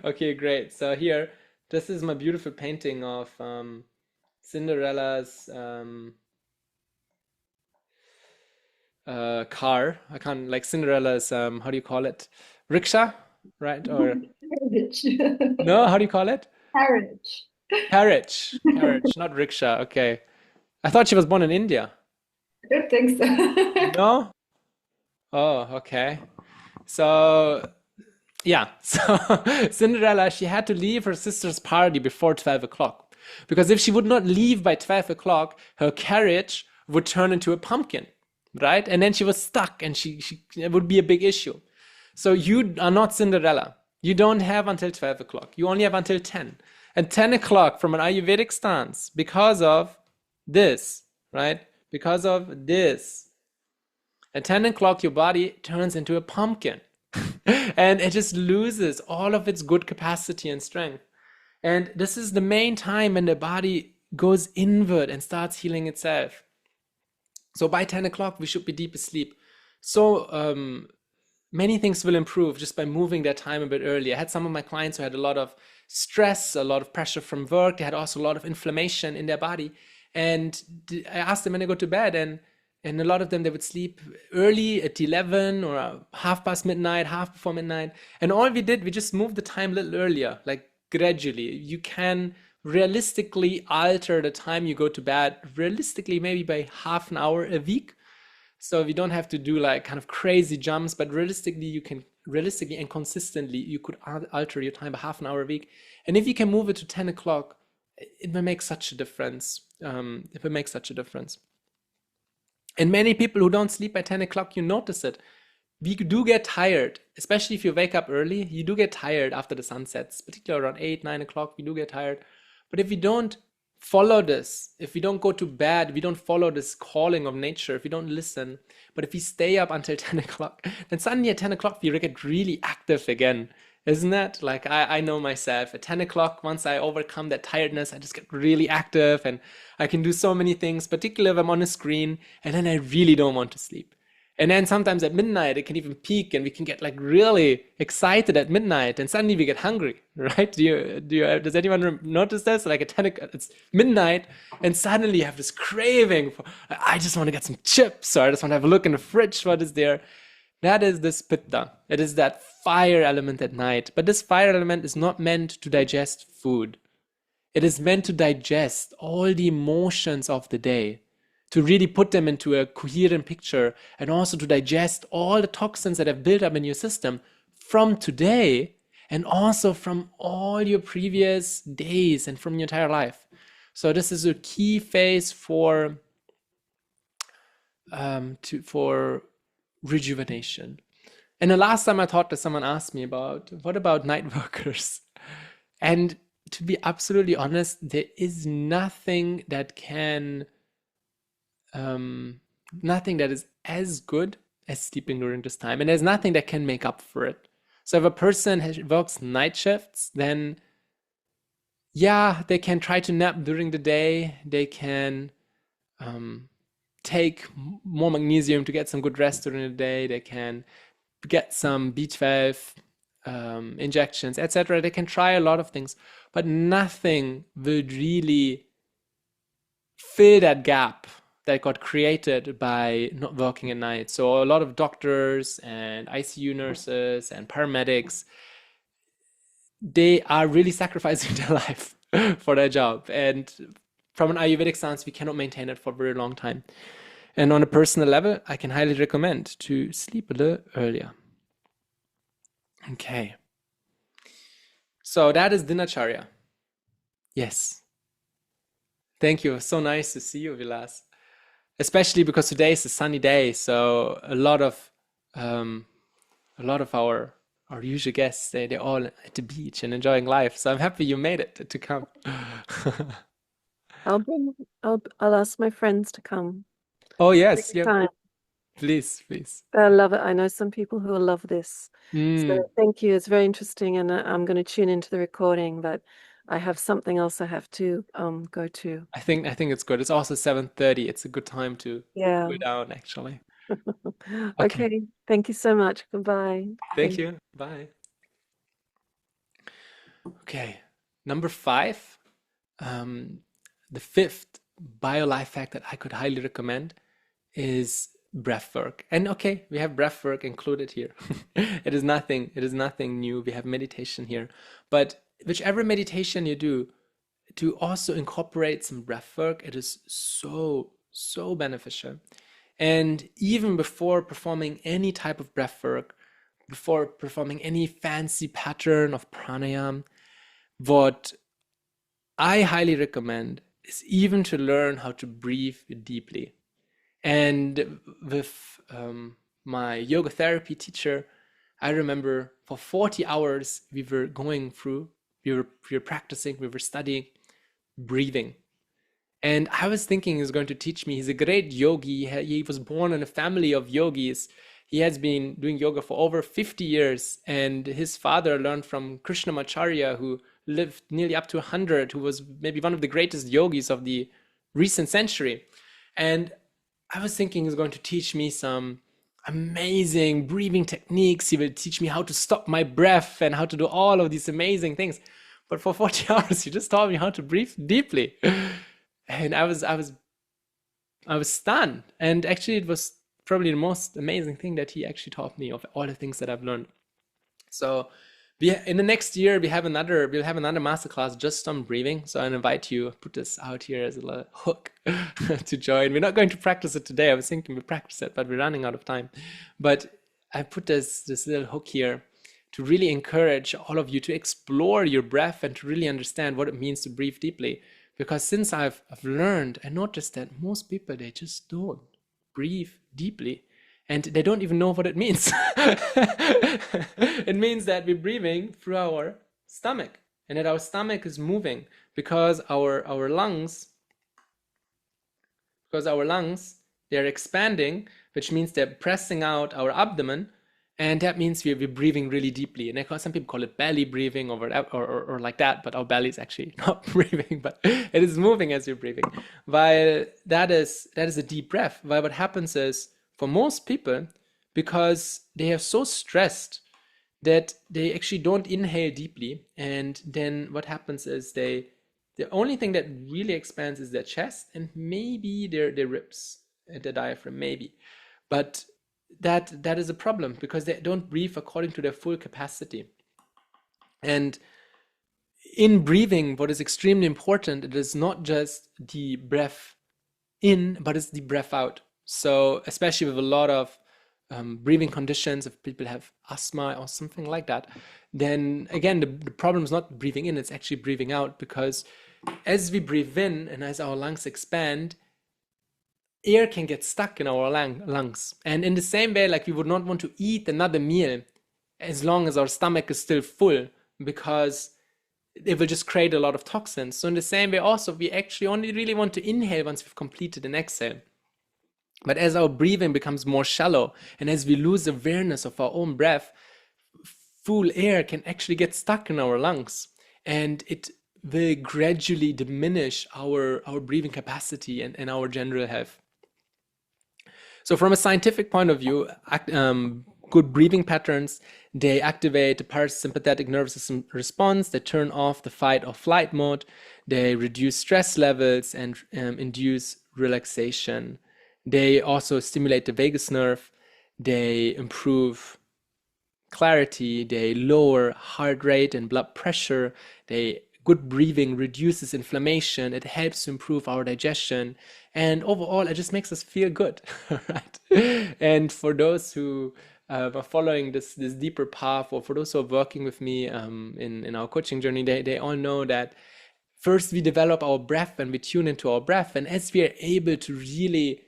Okay, great. So here, this is my beautiful painting of Cinderella's car. I can't, like Cinderella's, how do you call it? Rickshaw, right? Or Carriage. no, how do you call it? Carriage. Carriage. Carriage, not rickshaw. Okay. I thought she was born in India. I don't think so. No? Oh, okay. So yeah, so Cinderella, she had to leave her sister's party before 12 o'clock. Because if she would not leave by 12 o'clock, her carriage would turn into a pumpkin, right? And then she was stuck and it would be a big issue. So you are not Cinderella. You don't have until 12 o'clock. You only have until 10. And 10 o'clock from an Ayurvedic stance, because of this, right? Because of this. At 10 o'clock, your body turns into a pumpkin. And it just loses all of its good capacity and strength. And this is the main time when the body goes inward and starts healing itself. So by 10 o'clock, we should be deep asleep. So many things will improve just by moving their time a bit earlier. I had some of my clients who had a lot of stress, a lot of pressure from work. They had also a lot of inflammation in their body. And I asked them when they go to bed, and a lot of them, they would sleep early at 11 or half past midnight, half before midnight. And all we did, we just moved the time a little earlier, like gradually. You can realistically alter the time you go to bed, realistically maybe by half an hour a week. So we don't have to do like kind of crazy jumps, but realistically and consistently, you could alter your time by half an hour a week. And if you can move it to 10 o'clock, it will make such a difference. It will make such a difference. And many people who don't sleep by 10 o'clock, you notice it. We do get tired, especially if you wake up early. You do get tired after the sun sets, particularly around 8, 9 o'clock, we do get tired. But if we don't follow this, if we don't go to bed, we don't follow this calling of nature, if we don't listen, but if we stay up until 10 o'clock, then suddenly at 10 o'clock, we get really active again. Isn't that? Like I know myself at 10 o'clock, once I overcome that tiredness, I just get really active and I can do so many things, particularly if I'm on a screen, and then I really don't want to sleep. And then sometimes at midnight, it can even peak and we can get like really excited at midnight and suddenly we get hungry, right? Does anyone notice this? Like at 10 o'clock, it's midnight and suddenly you have this craving for, I just want to get some chips, or I just want to have a look in the fridge, what is there? That is this pitta. It is that fire element at night. But this fire element is not meant to digest food. It is meant to digest all the emotions of the day, to really put them into a coherent picture, and also to digest all the toxins that have built up in your system from today and also from all your previous days and from your entire life. So this is a key phase for rejuvenation. And the last time I taught this, someone asked me about, what about night workers? And to be absolutely honest, there is nothing that can, nothing that is as good as sleeping during this time. And there's nothing that can make up for it. So if a person works night shifts, then yeah, they can try to nap during the day. They can take more magnesium to get some good rest during the day. They can get some B12 injections, etc. They can try a lot of things, but nothing will really fill that gap that got created by not working at night. So a lot of doctors and ICU nurses and paramedics, they are really sacrificing their life for their job. And from an Ayurvedic stance, we cannot maintain it for a very long time. And on a personal level, I can highly recommend to sleep a little earlier. Okay. So that is Dinacharya. Yes. Thank you. So nice to see you, Vilas. Especially because today is a sunny day, so a lot of our our usual guests, they're all at the beach and enjoying life. So I'm happy you made it to come. I'll ask my friends to come Oh yes, next yeah, time. please, please. I love it. I know some people who will love this. So Mm. thank you. It's very interesting, and I'm going to tune into the recording, but I have something else I have to go to. I think it's good. It's also 7:30. It's a good time to Yeah. go down, actually. Okay. Okay. Thank you so much. Goodbye. Thank you. Bye. Okay. Number 5. The fifth bio life hack that I could highly recommend is breath work. And okay, we have breath work included here. It is nothing new. We have meditation here. But whichever meditation you do, to also incorporate some breath work, it is so beneficial. And even before performing any type of breath work, before performing any fancy pattern of pranayama, what I highly recommend is even to learn how to breathe deeply. And with my yoga therapy teacher, I remember for 40 hours we were going through, we were practicing, we were studying breathing. And I was thinking he's going to teach me. He's a great yogi. He was born in a family of yogis. He has been doing yoga for over 50 years. And his father learned from Krishnamacharya, who lived nearly up to 100, who was maybe one of the greatest yogis of the recent century. And I was thinking he's going to teach me some amazing breathing techniques. He will teach me how to stop my breath and how to do all of these amazing things. But for 40 hours, he just taught me how to breathe deeply. And I was stunned. And actually, it was probably the most amazing thing that he actually taught me of all the things that I've learned. So in the next year we'll have another masterclass just on breathing. So I invite you, put this out here as a little hook to join. We're not going to practice it today. I was thinking we practice it, but we're running out of time. But I put this little hook here to really encourage all of you to explore your breath and to really understand what it means to breathe deeply. Because since I've learned, I noticed that most people, they just don't breathe deeply. And they don't even know what it means. It means that we're breathing through our stomach, and that our stomach is moving because our lungs, they're expanding, which means they're pressing out our abdomen, and that means we're breathing really deeply. And some people call it belly breathing or like that, but our belly is actually not breathing, but it is moving as you're breathing. While that is a deep breath. While what happens is, for most people, because they are so stressed that they actually don't inhale deeply, and then what happens is the only thing that really expands is their chest and maybe their ribs, the diaphragm, maybe. But that is a problem because they don't breathe according to their full capacity. And in breathing, what is extremely important, it is not just the breath in, but it's the breath out. So especially with a lot of breathing conditions, if people have asthma or something like that, then again, the problem is not breathing in, it's actually breathing out, because as we breathe in and as our lungs expand, air can get stuck in our lungs. And in the same way, like we would not want to eat another meal as long as our stomach is still full, because it will just create a lot of toxins. So in the same way also, we actually only really want to inhale once we've completed an exhale. But as our breathing becomes more shallow and as we lose awareness of our own breath, full air can actually get stuck in our lungs, and it will gradually diminish our breathing capacity and our general health. So from a scientific point of view, good breathing patterns, they activate the parasympathetic nervous system response, they turn off the fight or flight mode, they reduce stress levels and induce relaxation. They also stimulate the vagus nerve, they improve clarity, they lower heart rate and blood pressure, good breathing reduces inflammation, it helps to improve our digestion, and overall it just makes us feel good, right? And for those who are following this deeper path, or for those who are working with me in our coaching journey, they all know that first we develop our breath and we tune into our breath, and as we are able to really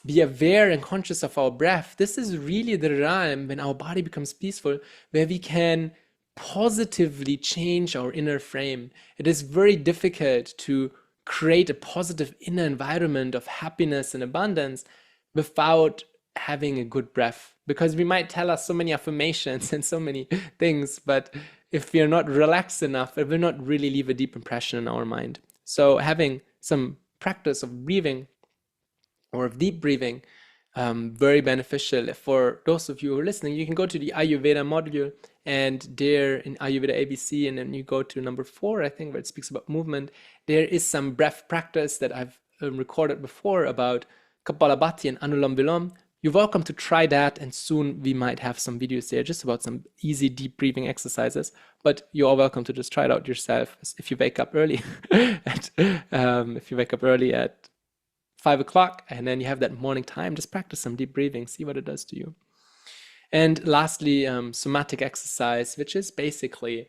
be aware and conscious of our breath, this is really the realm when our body becomes peaceful, where we can positively change our inner frame. It is very difficult to create a positive inner environment of happiness and abundance without having a good breath, because we might tell us so many affirmations and so many things, but if we are not relaxed enough, it will not really leave a deep impression in our mind. So having some practice of breathing or of deep breathing, very beneficial. For those of you who are listening, you can go to the Ayurveda module, and there in Ayurveda ABC, and then you go to number 4, I think, where it speaks about movement. There is some breath practice that I've recorded before about Kapalabhati and Anulam Vilom. You're welcome to try that, and soon we might have some videos there just about some easy deep breathing exercises. But you are welcome to just try it out yourself if you wake up early. If you wake up early at 5 o'clock and then you have that morning time, just practice some deep breathing, see what it does to you. And lastly, somatic exercise, which is basically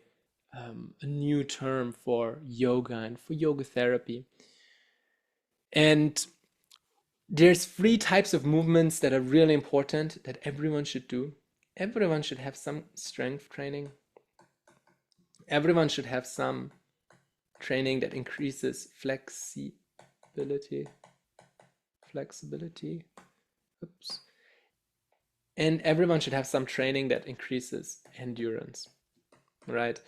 a new term for yoga and for yoga therapy. And there's 3 types of movements that are really important that everyone should do. Everyone should have some strength training. Everyone should have some training that increases flexibility. Oops. And everyone should have some training that increases endurance, right?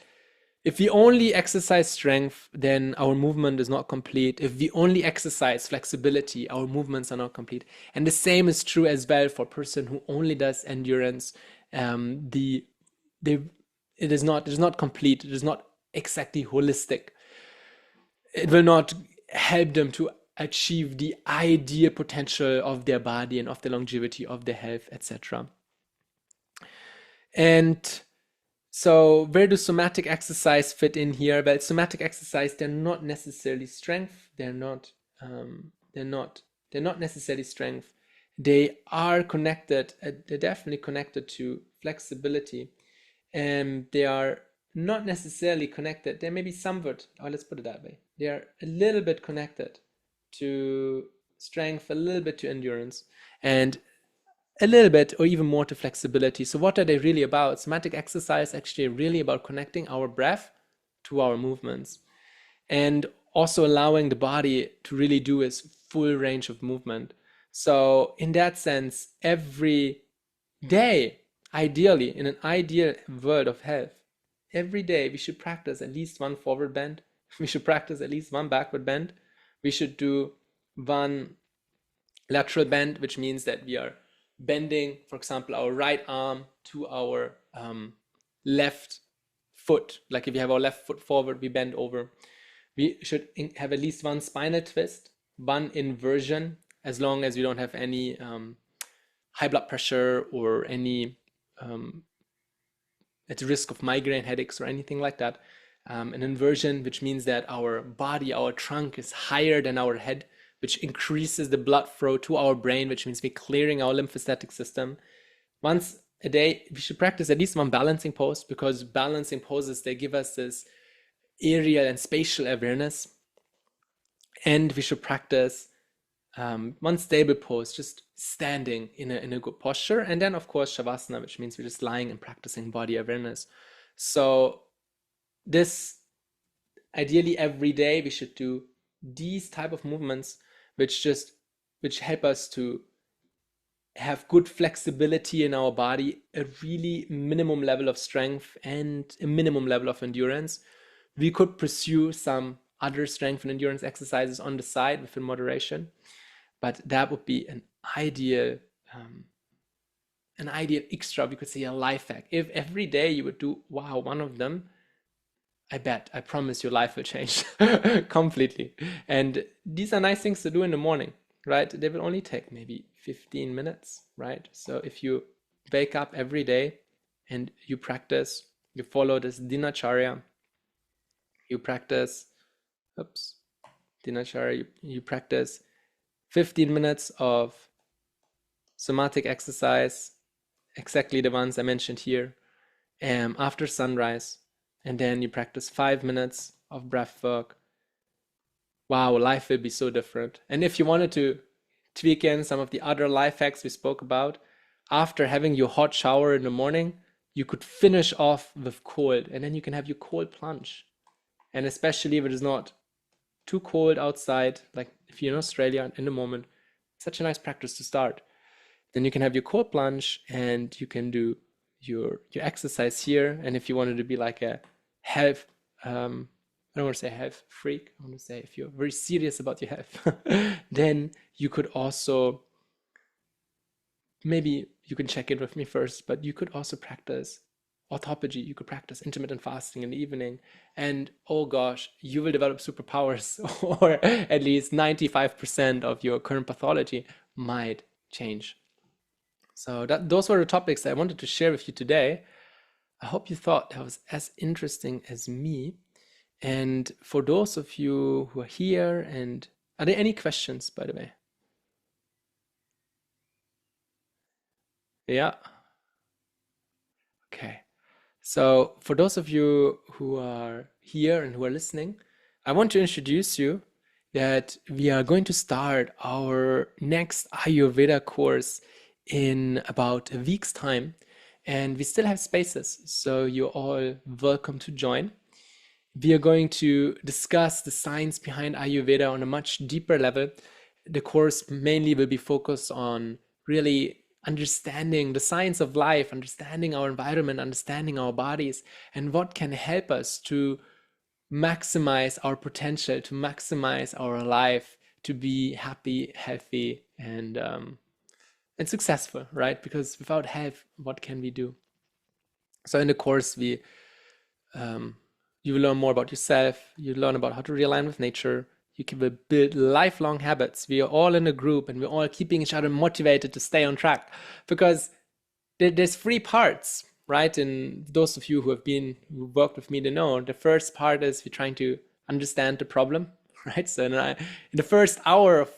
If we only exercise strength, then our movement is not complete. If we only exercise flexibility, our movements are not complete. And the same is true as well for a person who only does endurance. It is not complete. It is not exactly holistic. It will not help them to achieve the ideal potential of their body and of the longevity of their health, etc. And so where do somatic exercise fit in here? Well, somatic exercise, they're not necessarily strength. They're not necessarily strength. They are connected. They're definitely connected to flexibility, and they are not necessarily connected. They may be somewhat, or let's put it that way. They are a little bit connected to strength, a little bit to endurance, and a little bit or even more to flexibility. So what are they really about? Somatic exercise actually really about connecting our breath to our movements and also allowing the body to really do its full range of movement. So in that sense, every day, ideally, in an ideal world of health, every day we should practice at least 1 forward bend. We should practice at least 1 backward bend. We should do 1 lateral bend, which means that we are bending, for example, our right arm to our left foot. Like if you have our left foot forward, we bend over. We should have at least 1 spinal twist, 1 inversion, as long as we don't have any high blood pressure or any at risk of migraine headaches or anything like that. An inversion, which means that our body, our trunk is higher than our head, which increases the blood flow to our brain, which means we're clearing our lymphostatic system. Once a day, we should practice at least 1 balancing pose, because balancing poses, they give us this aerial and spatial awareness. And we should practice 1 stable pose, just standing in a good posture. And then, of course, Shavasana, which means we're just lying and practicing body awareness. So this, ideally every day, we should do these type of movements which help us to have good flexibility in our body, a really minimum level of strength and a minimum level of endurance. We could pursue some other strength and endurance exercises on the side within moderation, but that would be an ideal extra, we could say a life hack. If every day you would do 1 of them, I promise your life will change completely. And these are nice things to do in the morning, right? They will only take maybe 15 minutes, right? So if you wake up every day and you practice, you follow this dinacharya, you practice, you practice 15 minutes of somatic exercise, exactly the ones I mentioned here, after sunrise. And then you practice 5 minutes of breath work. Wow, life will be so different. And if you wanted to tweak in some of the other life hacks we spoke about. After having your hot shower in the morning, you could finish off with cold, and then you can have your cold plunge. And especially if it is not too cold outside, like if you're in Australia in the moment, such a nice practice to start. Then you can have your cold plunge and you can do your exercise here. And if you wanted to be like a health, I don't want to say health freak, I want to say if you're very serious about your health, then you could also, maybe you can check in with me first, but you could also practice autophagy. You could practice intermittent fasting in the evening, and oh gosh, you will develop superpowers, or at least 95% of your current pathology might change. So those were the topics I wanted to share with you today. I hope you thought that was as interesting as me. And for those of you who are here, and are there any questions, by the way? Yeah. Okay. So for those of you who are here and who are listening, I want to introduce you that we are going to start our next Ayurveda course in about a week's time, and we still have spaces, so you're all welcome to join. We are going to discuss the science behind Ayurveda on a much deeper level. The course mainly will be focused on really understanding the science of life, understanding our environment, understanding our bodies, and what can help us to maximize our potential, to maximize our life, to be happy, healthy, and successful, right? Because without health, what can we do? So in the course, you will learn more about yourself. You learn about how to realign with nature. You can build lifelong habits. We are all in a group, and we're all keeping each other motivated to stay on track, because there's three parts, right? And those of you who worked with me, they know the first part is we're trying to understand the problem, right? So in the first hour of,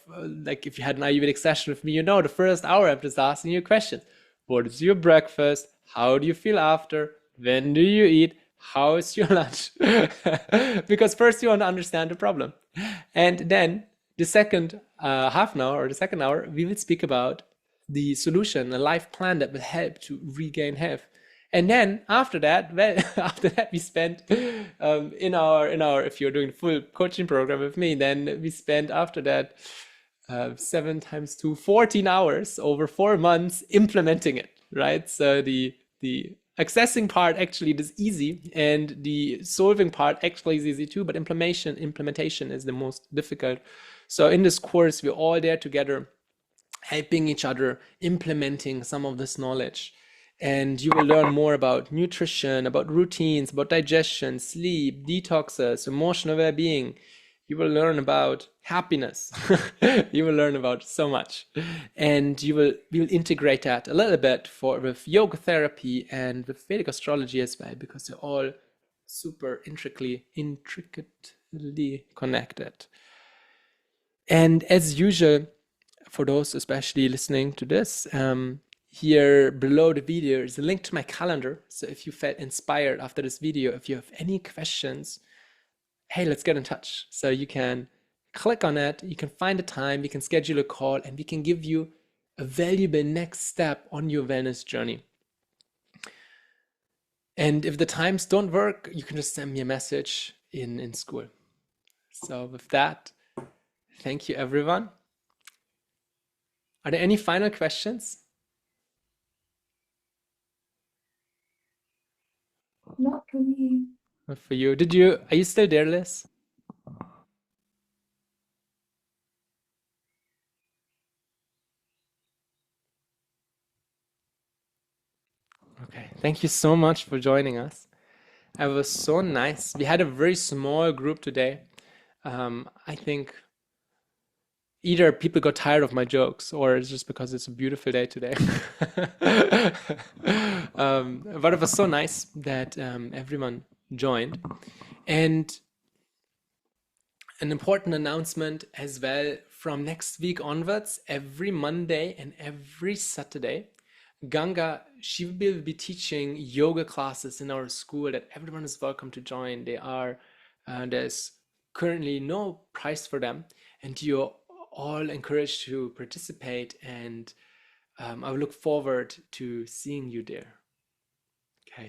like if you had an Ayurvedic session with me, you know, the first hour I'm just asking you questions. What is your breakfast? How do you feel after? When do you eat? How is your lunch? Because first you want to understand the problem. And then the second half an hour, or the second hour, we will speak about the solution, a life plan that will help to regain health. And then after that, we spend in our if you're doing the full coaching program with me, then we spend after that 7 times 2, 14 hours over 4 months implementing it, right? So the accessing part actually is easy, and the solving part actually is easy too, but implementation is the most difficult. So in this course, we're all there together, helping each other, implementing some of this knowledge. And you will learn more about nutrition, about routines, about digestion, sleep, detoxes, emotional well-being. You will learn about happiness. You will learn about so much. And we will integrate that a little bit with yoga therapy and with Vedic astrology as well, because they're all super intricately connected. And as usual, for those especially listening to this, here below the video is a link to my calendar. So if you felt inspired after this video, if you have any questions, hey, let's get in touch. So you can click on it, you can find a time, we can schedule a call, and we can give you a valuable next step on your wellness journey. And if the times don't work, you can just send me a message in school. So with that, thank you, everyone. Are there any final questions? Not for me. Not for you. Are you still there, Liz? Okay, thank you so much for joining us. It was so nice. We had a very small group today. I think either people got tired of my jokes, or it's just because it's a beautiful day today. But it was so nice that everyone joined. And an important announcement as well: from next week onwards, every Monday and every Saturday, Ganga, she will be teaching yoga classes in our school that everyone is welcome to join. There's currently no price for them, and you're all encouraged to participate, and I will look forward to seeing you there.